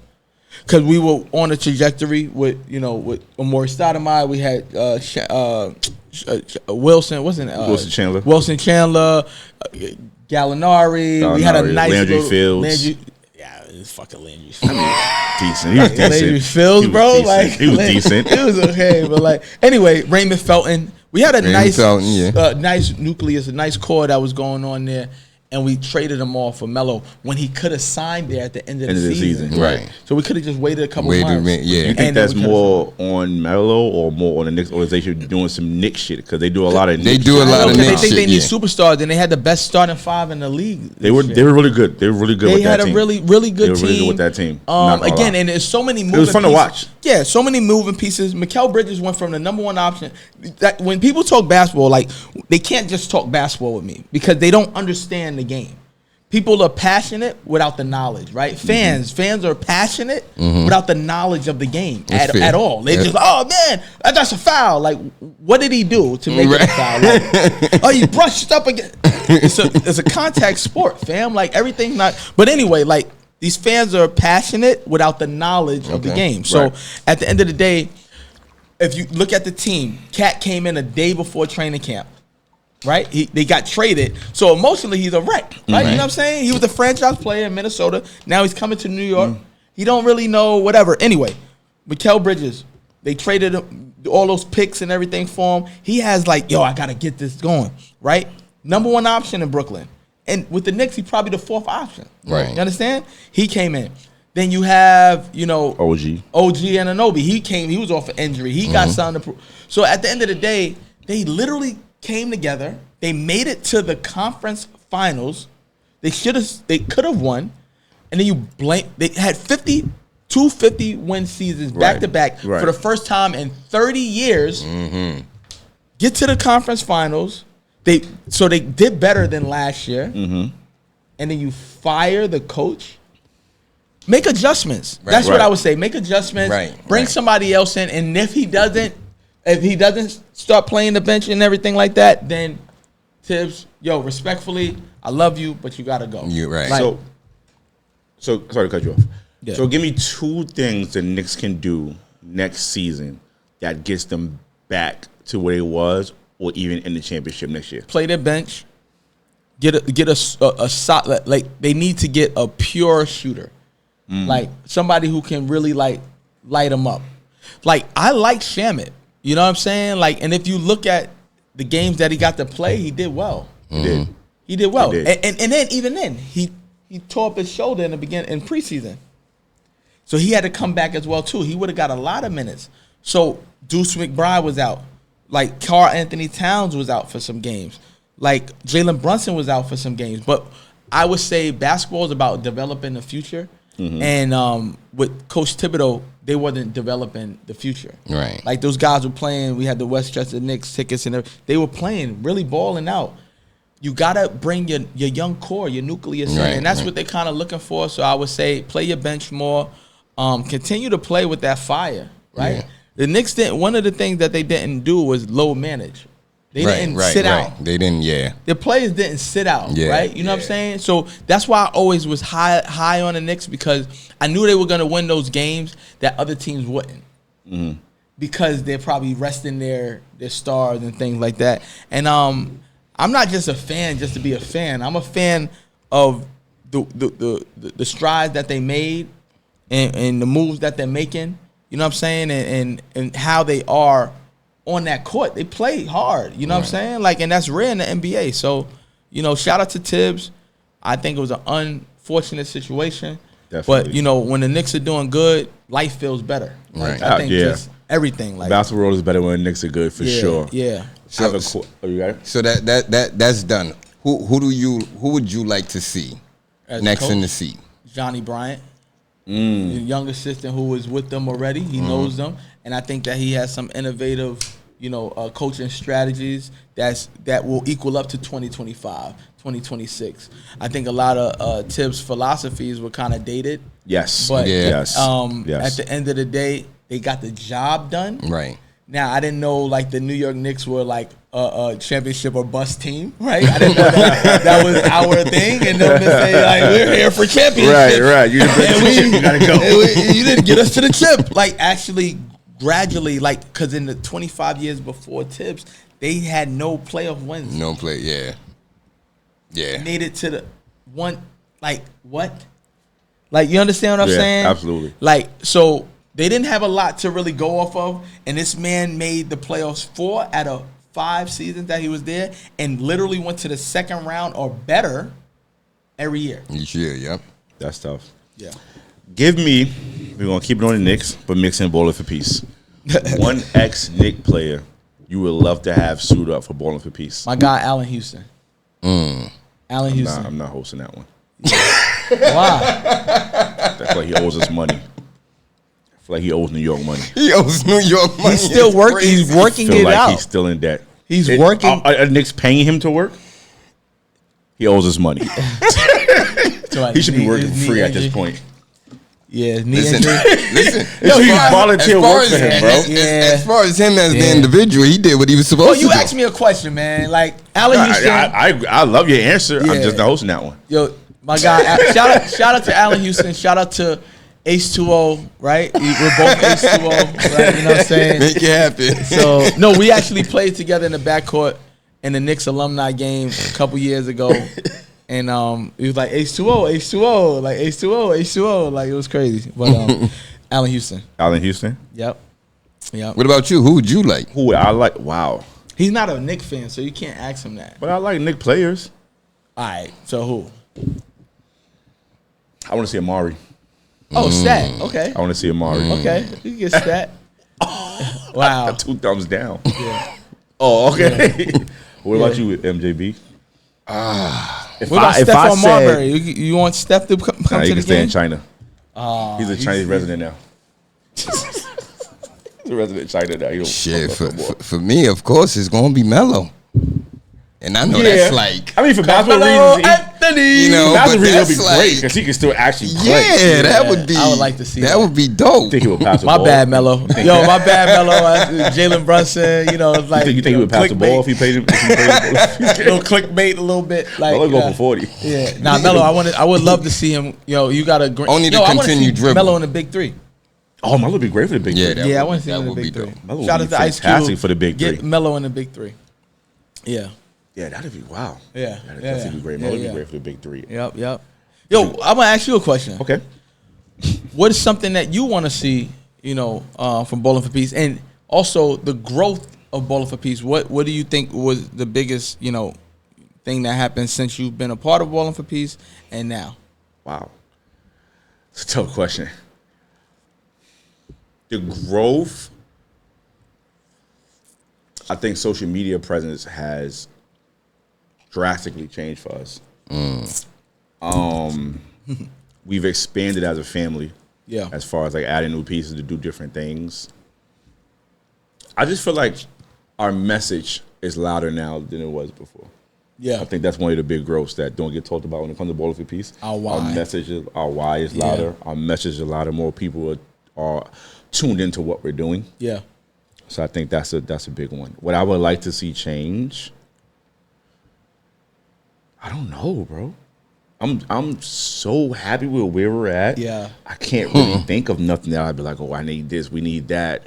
Because we were on a trajectory with Amori Stoudemire. We had Wilson Chandler. Wilson Chandler, Gallinari. We had a nice Landry Fields. It's fucking Landry Fields. Decent. He was decent. Landry Fields, bro. He was decent. It was okay, but anyway, Raymond Felton. We had a nice nucleus, a nice core that was going on there. And we traded him off for Melo when he could have signed there at the end of the season. Right. So we could have just waited a couple months. You think that's more on Melo or more on the Knicks organization doing some Knicks shit? Because they do a lot of Knicks shit. They do a lot of Knicks shit. They think they need superstars, and they had the best starting five in the league. They were really good. They were really good with that team. They had a really good team. They were really good with that team. Again, and there's so many moving pieces. It was fun to watch. Yeah, so many moving pieces. Mikal Bridges went from the number one option. When people talk basketball, they can't just talk basketball with me because they don't understand the game. People are passionate without the knowledge, right? Fans are passionate without the knowledge of the game at all. They just, oh man, that's a foul. Like, what did he do to make it a foul? Like, he brushed up again. It's a contact sport, fam. Like, everything not. But anyway, these fans are passionate without the knowledge of the game. So at the end of the day, if you look at the team, Cat came in a day before training camp. Right? They got traded. So emotionally, he's a wreck. Right? You know what I'm saying? He was a franchise player in Minnesota. Now he's coming to New York. He don't really know whatever. Anyway, Mikal Bridges, they traded all those picks and everything for him. He has I got to get this going. Right? Number one option in Brooklyn. And with the Knicks, he's probably the fourth option. Right. You understand? He came in. Then you have, OG Anunoby. He was off an injury. He got signed to prove. So at the end of the day, they literally came together. They made it to the conference finals. They could have won. And then they had 50 seasons back to back for the first time in 30 years. Get to the conference finals. They did better than last year. And then you fire the coach. Make adjustments. That's what I would say. Make adjustments. Bring somebody else in. And if he doesn't start playing the bench and everything like that, then Tibbs, respectfully, I love you, but you gotta go. You're right. So sorry to cut you off. Yeah. So give me 2 things the Knicks can do next season that gets them back to where it was, or even in the championship next year. Play their bench. Get a solid, like they need to get a pure shooter, like somebody who can really like light them up. Like I like Shamet, you know what I'm saying? Like, and if you look at the games that he got to play, he did well. He did well, and then even then he tore up his shoulder in the beginning in preseason, so he had to come back as well too. He would have got a lot of minutes. So Deuce McBride was out, like Karl Anthony Towns was out for some games. Like Jalen Brunson was out for some games, but I would say basketball is about developing the future. And with Coach Thibodeau, they wasn't developing the future. Right. Like those guys were playing. We had the Westchester Knicks tickets and they were playing, really balling out. You gotta bring your young core, your nucleus in, and that's what they're kind of looking for. So I would say play your bench more, continue to play with that fire. Right. Yeah. The Knicks didn't. One of the things that they didn't do was low manage. They didn't sit out. They didn't, The players didn't sit out, right? You know what I'm saying? So that's why I always was high on the Knicks, because I knew they were going to win those games that other teams wouldn't. Because they're probably resting their stars and things like that. And I'm not just a fan just to be a fan. I'm a fan of the strides that they made and the moves that they're making. You know what I'm saying? And how they are on that court. They play hard, you know what I'm saying? Like, and that's rare in the NBA. So, you know, shout out to Tibbs. I think it was an unfortunate situation. Definitely. But, you know, when the Knicks are doing good, life feels better. Like, I think just everything. Like basketball world is better when the Knicks are good, for sure. Yeah. So you got it? So that's done. Who would you like to see next in the seat? Johnny Bryant. The young assistant who was with them already. He knows them. And I think that he has some innovative, you know, coaching strategies that will equal up to 2025, 2026. I think a lot of Tibbs' philosophies were kind of dated. Yes. But yes. At the end of the day, they got the job done. Right. Now, I didn't know, like, the New York Knicks were, like, a championship or bust team, right? I didn't know that was our thing. And them to say, like, we're here for championship. Right. You got to go. You didn't get us to the chip. Like, actually, gradually, like, because in the 25 years before Tibbs, they had no playoff wins. No play, yeah. Made it to the one, like, what? Like, you understand what I'm saying? Absolutely. Like, so they didn't have a lot to really go off of, and this man made the playoffs 4 out of 5 seasons that he was there, and literally went to the second round or better every year. Each year, yep. That's tough. Yeah. Give me, we're going to keep it on the Knicks, but mix in Bowling for Peace. One ex-Knick player you would love to have suit up for Bowling for Peace. My guy, Allen Houston. Allen Houston. I'm not hosting that one. Why? That's like he owes us money. I feel like he owes New York money. He owes New York money. He's still working. He's working I feel it like out. he's still in debt. He's working. Are Knicks paying him to work? He owes us money. He should be working free at this point. Yeah, listen. Yo, he volunteer work for him, bro. As far as him as the individual, he did what he was supposed to do. You asked me a question, man. Like, Allen Houston. I love your answer. I'm just not hosting that one. Yo, my guy. shout out to Allen Houston. Shout out to H2O, right? We're both H2O, right? You know what I'm saying? Make it happen. So, no, we actually played together in the backcourt in the Knicks alumni game a couple years ago. And it was like H2O, like H2O. Like, it was crazy. But Allen Houston. Allen Houston? Yep. What about you? Who would you like? Who would I like? Wow. He's not a Knicks fan, so you can't ask him that. But I like Knicks players. All right. So who? I want to see Amari. Oh, Stat. Okay. I want to see Amari. Okay. You can get Stat. Wow. 2 thumbs down. Yeah. Oh, okay. Yeah. What about you, MJB? What about Stephon Marbury? You want Steph to come to the game? He can stay in China. He's a Chinese resident now. He's a resident of China now. Shit, for me, of course, it's going to be Melo. And I know that's like... I mean, for basketball reasons... You know, That's but really that's be like, great because he can still actually play. yeah, that would be. I would like to see that. Would be dope. I think he would pass the My ball. bad, Melo. Yo, my bad, Melo. Jalen Brunson. You know, it's like You think he would pass the ball if he played him? little clickbait, a little bit. Like Melo go for 40. Yeah. Now, Melo, I would love to see him. Yo, you got to only to continue dribbling. Melo in the big three. Oh, Melo would be great for the big three. I want to see him in the big three. Melo Shout would out be to Ice fantastic Cube for the big three. Get Melo in the big three. Yeah. Yeah, that'd be wow. Yeah. That'd definitely be great. Melo would be great for the big three. Yep. Yo, I'm gonna ask you a question. Okay. What is something that you want to see, from Bowling for Peace, and also the growth of Bowling for Peace? What do you think was the biggest, thing that happened since you've been a part of Bowling for Peace and now? Wow. It's a tough question. The growth, I think social media presence has drastically changed for us. We've expanded as a family. Yeah. As far as like adding new pieces to do different things. I just feel like our message is louder now than it was before. Yeah. I think that's one of the big growths that don't get talked about when it comes to Bowling for Peace. Our why. Our why is louder. Our message is louder. More people are tuned into what we're doing. Yeah. So I think that's a big one. What I would like to see change, I don't know, bro. I'm so happy with where we're at. Yeah. I can't really think of nothing that I'd be like, oh, I need this, we need that.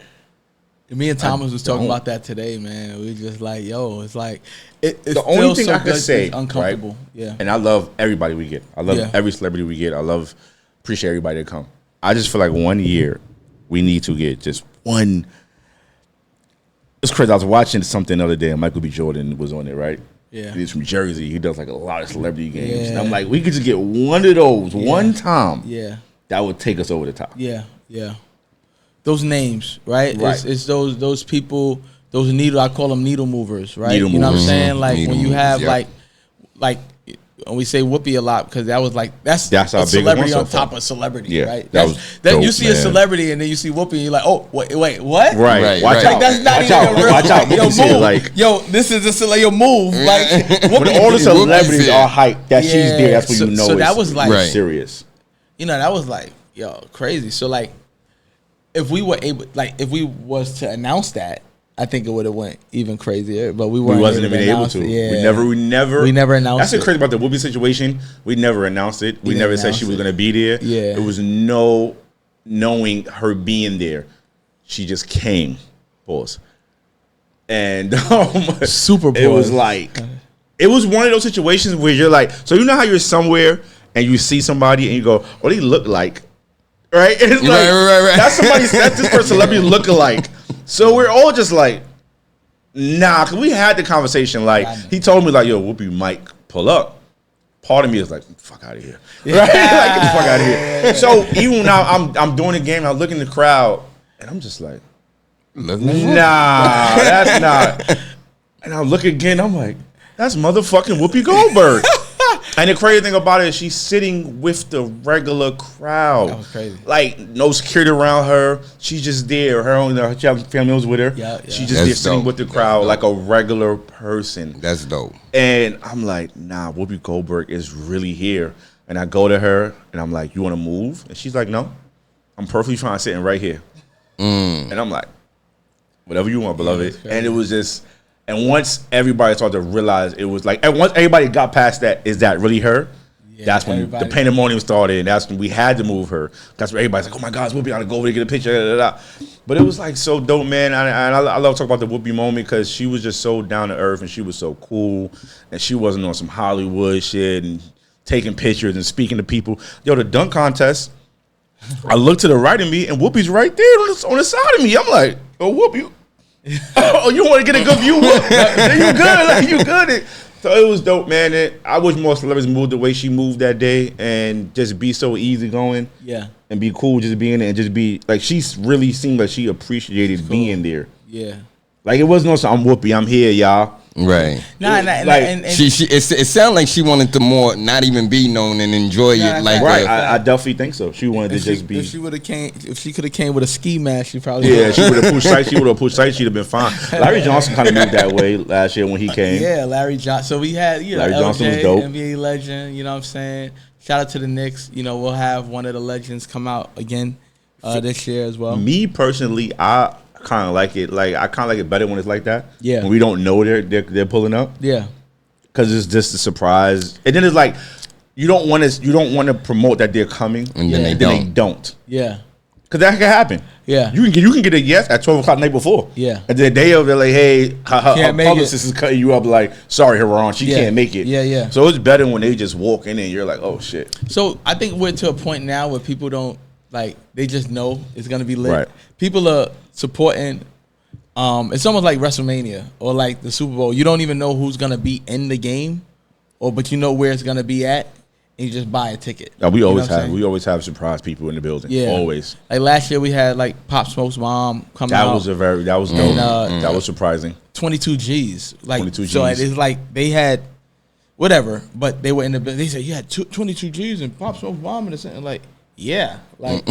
Me and Thomas was talking about that today, man. We just like, yo, it's like it's the only thing so I could say, uncomfortable. Right? Yeah. And I love everybody we get. I love every celebrity we get. Appreciate everybody that come. I just feel like 1 year we need to get just one. It's crazy. I was watching something the other day and Michael B. Jordan was on it, right? Yeah. He's from Jersey. He does like a lot of celebrity games. And I'm like, we could just get one of those one time. Yeah. That would take us over the top. Yeah. Those names, right? Right. It's those people, those I call them needle movers, right? Needle you know movers. what I'm saying? Like Needle when you movers, have yep. like and we say Whoopi a lot because that was like that's our a biggest celebrity one on so far. top of celebrity, Yeah, right? that was Then you dope, see a man. celebrity and then you see Whoopi and you're like, oh wait, what? Right. Watch Like out. that's not Watch even out. a real. Watch out. Yo, Whoopi said, move. like, Yo, this is your move. Like when all the celebrities Whoopi's are hyped that she's there, that's when you know so it's, that was like Right. serious. that was like, yo, crazy. So like, if we was to announce that, I think it would have went even crazier. But we Wasn't even able announce to. it. Yeah. We never announced That's it. what's crazy about the Whoopi situation. We never announced it. We didn't never said she announce was it. going to be there. Yeah. It was no knowing her being there. She just came. Pause. And Super it was pause. like, it was one of those situations where you're like, so you know how you're somewhere and you see somebody and you go, what do you look like? Right? And it's like, Right. that's this person's celebrity look alike. So we're all just like, nah, because we had the conversation. Like, he told me, like, yo, Whoopi might pull up. Part of me is like, fuck out of here. Right? Like, get the fuck out of here. So even now, I'm doing the game, I look in the crowd, and I'm just like, nah, that's not. And I look again, I'm like, that's motherfucking Whoopi Goldberg. And the crazy thing about it is she's sitting with the regular crowd. That was crazy. Like, no security around her. She's just there. Her family was with her. Yeah. She's just That's there sitting dope. with the That's crowd dope. like a regular person. That's dope. And I'm like, nah, Whoopi Goldberg is really here. And I go to her and I'm like, you want to move? And she's like, no, I'm perfectly fine sitting right here. And I'm like, whatever you want, beloved. And it was just, and once everybody started to realize it was like, and once everybody got past that, is that really her? That's when the pandemonium started, and that's when we had to move her. That's when everybody's like, oh my God, it's Whoopi, I gotta go over there get a picture. Da, da, da. But it was like so dope, man. And I love talking about the Whoopi moment because she was just so down to earth and she was so cool. And she wasn't on some Hollywood shit and taking pictures and speaking to people. Yo, the dunk contest, I look to the right of me and Whoopi's right there on the side of me. I'm like, oh, Whoopi. Oh, you want to get a good view? You good? Like, you good? So it was dope, man. I wish more celebrities moved the way she moved that day and just be so easygoing. Yeah. And be cool just being there and just be like, she really seemed like she appreciated being there. Yeah. Like, it wasn't no, I'm Whoopi, I'm here, y'all. Right. It sounded like she wanted to more not even be known and enjoy it. Like right, I definitely think so. She wanted to just be. If she could have came with a ski mask, she probably she would have pushed sight. She would have pushed sight. She'd have been fine. Larry Johnson kind of moved that way last year when he came. Yeah, Larry Johnson. So we had Larry Johnson was dope. NBA legend. You know what I'm saying? Shout out to the Knicks. You know, we'll have one of the legends come out again this year as well. Me personally, I kind of like it. Like I kind of like it better when it's like that. Yeah. When we don't know they're pulling up. Yeah. Because it's just a surprise, and then it's like you don't want to promote that they're coming, and then they don't. Yeah. Because that can happen. Yeah. You can get a yes at 12 o'clock the night before. Yeah. And then the day of, they're like, hey, her publicist is cutting you up like, sorry, Haran, she can't make it. Yeah. So it's better when they just walk in and you're like, oh, shit. So I think we're to a point now where people don't, like, they just know it's going to be lit. Right. People are supporting, it's almost like WrestleMania or like the Super Bowl. You don't even know who's going to be in the game, but you know where it's going to be at. And you just buy a ticket. We always have surprise people in the building. Yeah, always. Like last year, we had like Pop Smoke's mom come out. That was dope. That was surprising. 22 G's. Like 22 G's. So it's like they had whatever, but they were in the. They said you had 22 G's and Pop Smoke's mom and something. Like yeah, like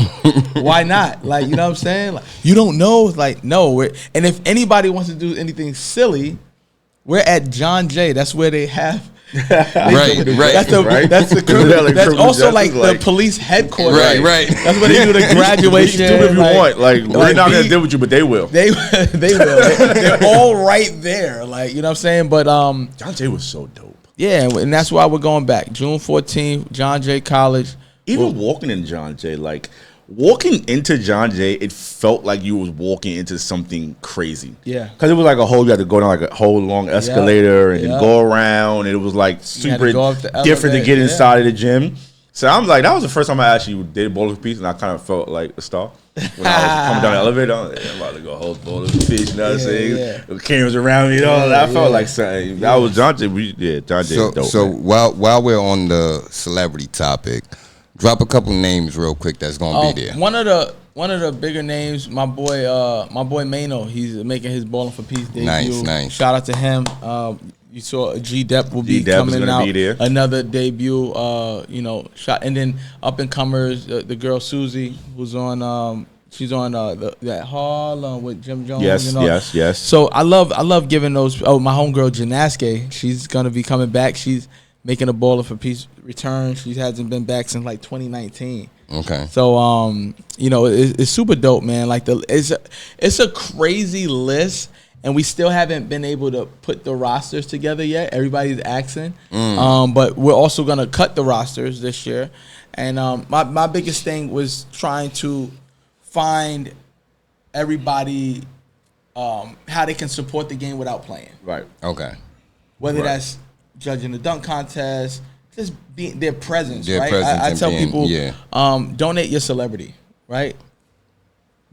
why not? Like you know what I'm saying? Like you don't know. Like no. And if anybody wants to do anything silly, we're at John Jay. That's where they have. right. That's also like the police headquarters. Right. That's where they do the graduation. You can do it if you want. Like we're not gonna deal with you, but they will. They will. They're all right there. Like you know what I'm saying. But John Jay was so dope. Yeah, and that's why we're going back. June 14th, John Jay College. Even walking in John Jay, like. Walking into John Jay, it felt like you was walking into something crazy. Yeah. Because it was like you had to go down like a whole long escalator and then go around. And it was like super different to get inside of the gym. So I'm like, that was the first time I actually did bowling for peace, and I kind of felt like a star. When I was coming down the elevator, I'm about to go host bowling for peace, you know what I'm saying? The cameras around me, I felt like something. That was John Jay. John Jay was dope. So while we're on the celebrity topic, drop a couple names real quick that's gonna be there. One of the bigger names, my boy Mano. He's making his Ballin' for Peace debut. Nice. Shout out to him. You saw G-Dep will be coming out. Be there. Another debut. And then up and comers, the girl Susie, who's on. She's on that Harlem with Jim Jones. Yes. So I love giving those. Oh, my homegirl Janaske, she's gonna be coming back. She's making a Ballin' for Peace return. She hasn't been back since like 2019. Okay. So it's super dope, man. Like it's a crazy list, and we still haven't been able to put the rosters together yet. Everybody's asking, but we're also gonna cut the rosters this year. And my biggest thing was trying to find everybody how they can support the game without playing. Right. Okay. Whether that's judging the dunk contest, just being their presence, their right? Presence I tell people, donate your celebrity, right?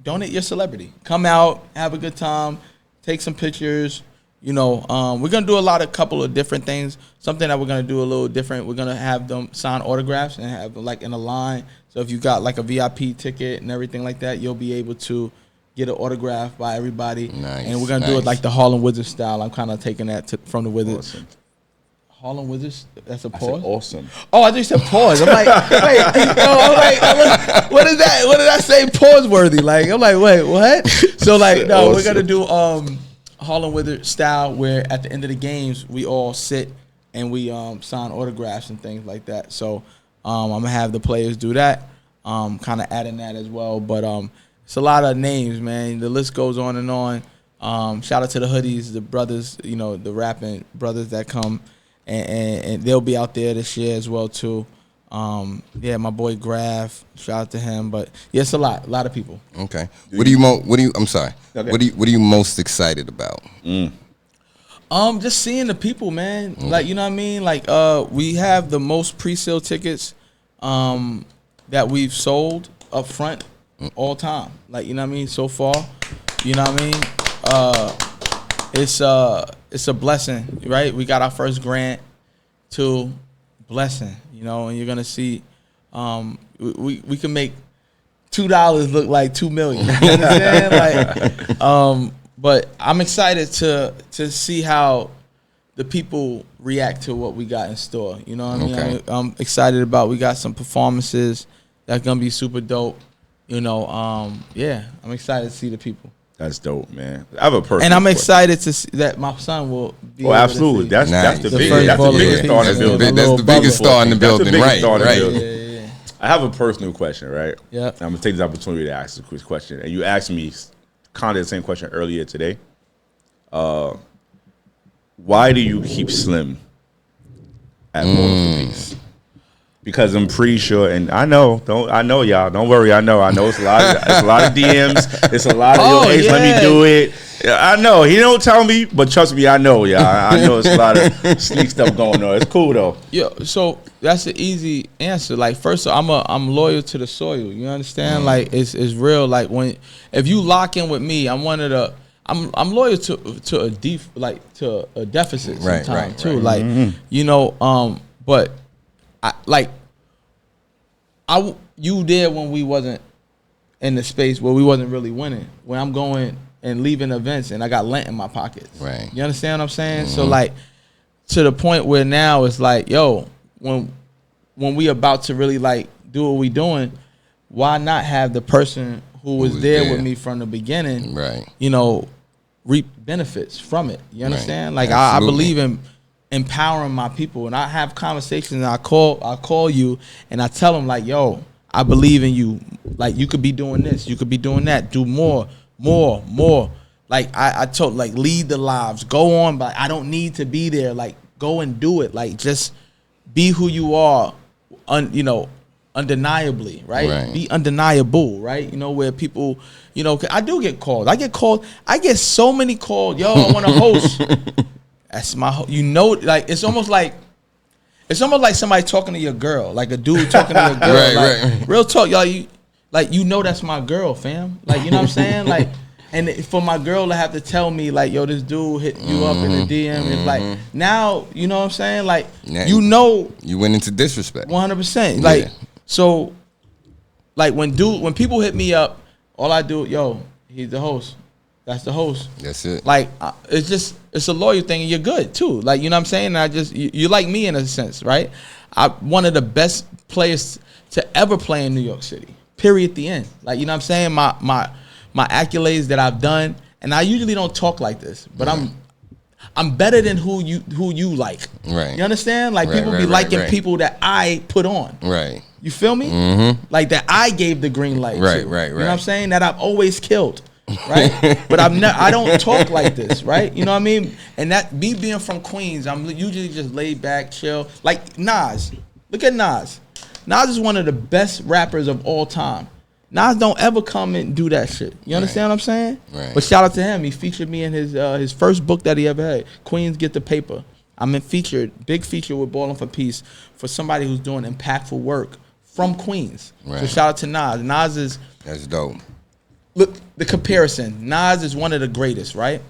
Donate your celebrity. Come out, have a good time, take some pictures. We're gonna do a couple of different things. Something that we're gonna do a little different. We're gonna have them sign autographs and have like in a line. So if you got like a VIP ticket and everything like that, you'll be able to get an autograph by everybody. Nice, and we're gonna do it like the Harlem Wizards style. I'm kind of taking that from the Wizards. Awesome. Harlem Wizards. That's a pause. Awesome. Oh, I just said pause. I'm like, wait. What is that? What did I say? Pause worthy. Like, I'm like, wait, what? So like, no, awesome. We're gonna do Harlem Wizards style, where at the end of the games we all sit and we sign autographs and things like that. So I'm gonna have the players do that. Kind of adding that as well, but it's a lot of names, man. The list goes on and on. Shout out to the hoodies, the brothers, the rapping brothers that come. And they'll be out there this year as well too. My boy Graf, shout out to him. But yeah, it's a lot of people. Okay. What are you most excited about? Just seeing the people, man. Like, you know what I mean? Like, we have the most pre-sale tickets that we've sold up front all time. Like, you know what I mean? So far, you know what I mean? It's a blessing, right? We got our first grant to blessing, and you're gonna see we can make $2 look like $2 million. You understand? Like, but I'm excited to see how the people react to what we got in store. You know what I mean? Okay. I'm excited about. We got some performances that's gonna be super dope. You know, yeah, I'm excited to see the people. That's dope, man. I have a personal And I'm question. excited to see that my son will be. Oh, absolutely. That's the The biggest. first That's the baller biggest of star in the peace. building. That's the biggest star in the That's the building, biggest right? star in the Right. building. Yeah. I have a personal question, right? Yeah. I'm gonna take this opportunity to ask a quick question. And you asked me kind of the same question earlier today. Why do you keep Slim at Bowling for Peace? Because I'm pretty sure, and I know y'all. Don't worry, I know it's a lot. It's a lot of DMs. It's a lot of Oh, Ace, let yeah. me do it. Yeah, I know he don't tell me, but trust me, I know, y'all. I know it's a lot of sneak stuff going on. It's cool though. Yeah, so that's an easy answer. Like, first of all, I'm loyal to the soil. You understand? Like, it's real. Like, if you lock in with me, I'm loyal to a deficit Right, sometimes right, too. right. Like, you know, but you there when we wasn't in the space where we wasn't really winning. When I'm going and leaving events and I got lint in my pockets. Right. You understand what I'm saying? So like, to the point where now it's like, yo, when we about to really like do what we doing, why not have the person who was there with me from the beginning, Right. you know, reap benefits from it. You understand? Right. Like, I Absolutely. believe in empowering my people, and I have conversations, and I call you and I tell them like, yo, I believe in you. Like, you could be doing this, you could be doing that, do more. Like, I told, like, lead the lives, go on, but I don't need to be there. Like, go and do it. Like, just be who you are, undeniably, right? Be undeniable, right? You know, where people, you know, I do get called. I get so many calls. Yo, I want to host. That's my, you know, like, it's almost like somebody talking to your girl, like a dude talking to your girl. Right. Real talk, y'all. You know that's my girl, fam. Like, you know what I'm saying? Like, and for my girl to have to tell me, like, yo, this dude hit you up in the DM, it's like, now, you know what I'm saying? Like, Now, you know, you went into disrespect. 100%. Like, so, like, when people hit me up, all I do, yo, he's the host. That's the host. That's it. Like, it's a loyal thing, and you're good too. Like, you know what I'm saying? You like me in a sense, right? I'm one of the best players to ever play in New York City. Period. The end. Like, you know what I'm saying? My accolades that I've done, and I usually don't talk like this, but I'm better than who you like. Right. You understand? Like, people be right, liking right. people that I put on. Right. You feel me? Like, that I gave the green light to. Right. You know what I'm saying? That I've always killed. Right? But I don't talk like this, right? You know what I mean? And that, me being from Queens, I'm usually just laid back, chill. Like Nas. Look at Nas. Nas is one of the best rappers of all time. Nas don't ever come and do that shit. You understand what I'm saying? Right. But shout out to him. He featured me in his first book that he ever had, Queens Get the Paper. I'm big feature with Ballin' for Peace for somebody who's doing impactful work from Queens. Right. So shout out to Nas. Nas is, That's dope. look, the comparison. Nas is one of the greatest, right?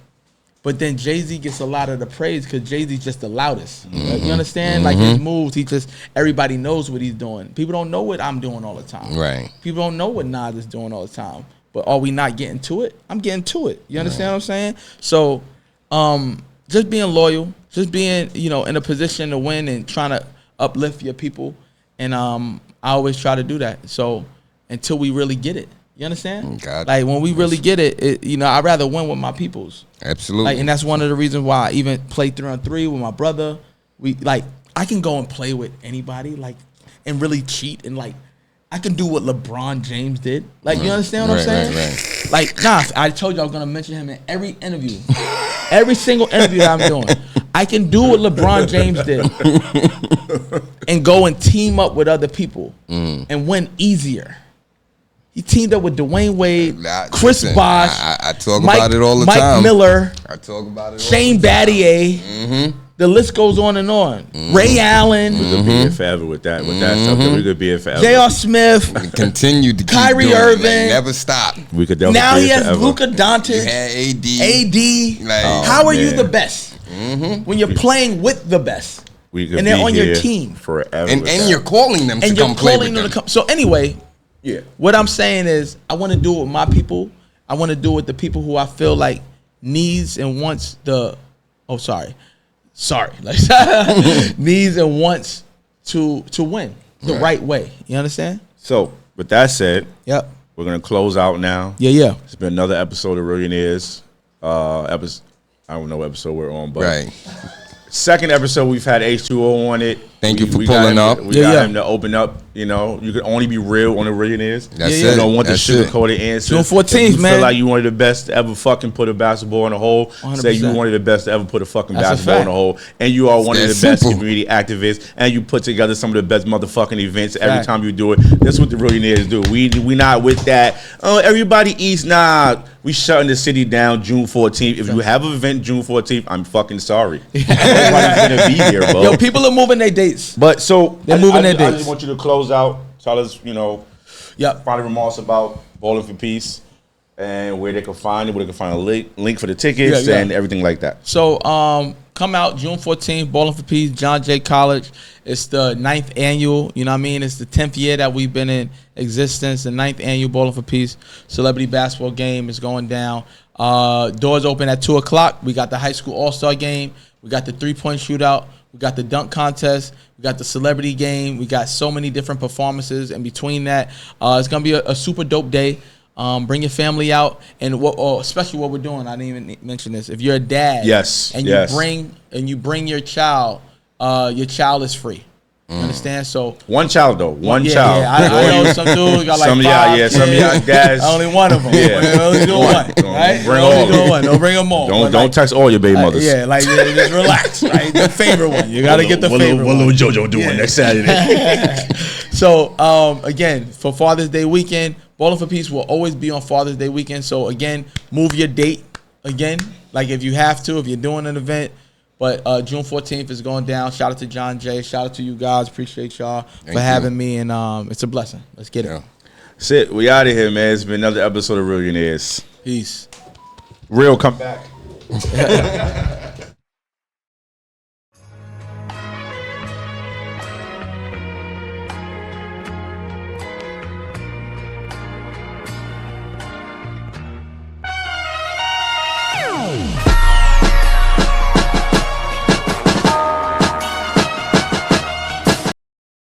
But then Jay-Z gets a lot of the praise because Jay-Z's just the loudest. Like, you understand? Like, his moves, everybody knows what he's doing. People don't know what I'm doing all the time. Right. People don't know what Nas is doing all the time. But are we not getting to it? I'm getting to it. You understand what I'm saying? So, just being loyal, just being, you know, in a position to win and trying to uplift your people. And I always try to do that. So, until we really get it. You understand? God. Like, when we really get it, you know, I'd rather win with my peoples. Absolutely. Like, and that's one of the reasons why I even play 3-on-3 with my brother. I can go and play with anybody, like, and really cheat, and like, I can do what LeBron James did. Like, you understand what I'm saying? Right. Like, I told you I was gonna mention him in every interview, every single interview that I'm doing. I can do what LeBron James did, and go and team up with other people and win easier. He teamed up with Dwayne Wade, Chris Bosh, I talk about it all the time. Mike Miller, I talk about it. Shane Battier. The list goes on and on. Ray Allen. We could be here forever with that. With that stuff, we could be here forever. J.R. Smith. Continue to keep Kyrie doing Irving. It, like, never stop. We could definitely Now be he here has forever. Luka You Doncic. had AD. AD. Like, How are you man. the best when you're playing with the best? We could And they're be on your here team. forever. and with that. you're calling them to And you're come play calling with them them. to come. So anyway, yeah. what I'm saying is, I want to do it with my people. I want to do it with the people who I feel like needs and wants the. Oh, sorry. sorry, like needs and wants to win the right way. You understand? So, with that said, Yep. we're gonna close out now. Yeah. It's been another episode of Reallionares. I don't know what episode we're on, but second episode we've had H2O on it. Thank you for pulling up. We got him to open up. You know, you can only be real on the Reallionaires. That's it. You don't want the sugar-coated answers. June 14th, man. Feel like you wanted the best to ever fucking put a basketball in a hole. 100%. Say you wanted the best to ever put a fucking basketball in a hole, and you are one of the best community activists, and you put together some of the best motherfucking events every time you do it. That's what the Reallionaires do. We not with that. Oh, everybody eats. Nah, we shutting the city down June 14th. If you have an event June 14th, I'm fucking sorry. Nobody's gonna be here, bro. Yo, people are moving their dates. But so they're moving their dates. I just want you to close out. Tell us, final remarks about Bowling for Peace and where they can find it, where they can find a link for the tickets and everything like that. So come out June 14th, Bowling for Peace, John Jay College. It's the 9th annual, you know what I mean? It's the 10th year that we've been in existence, the 9th annual Bowling for Peace celebrity basketball game is going down. Doors open at 2 o'clock. We got the high school all-star game. We got the three-point shootout. We got the dunk contest. We got the celebrity game. We got so many different performances. And between that, it's going to be a super dope day. Bring your family out. And especially what we're doing, I didn't even mention this. If you're a dad and you bring your child is free. You understand? So one child though, one child. Yeah, I know some dudes got like some some of y'all dads. Only one of them. Yeah, only do one. Right? Bring all of them. Don't bring them all. Don't text all your baby mothers. Just relax. Right, the favorite one. You got to get the favorite one. What little JoJo doing next Saturday? So again, for Father's Day weekend, Bowling for Peace will always be on Father's Day weekend. So again, move your date again. Like if you have to, if you're doing an event. But June 14th is going down. Shout out to John Jay. Shout out to you guys. Appreciate y'all for having me. And it's a blessing. Let's get it. That's it. We out of here, man. It's been another episode of Reallionaires. Peace. Real, come back.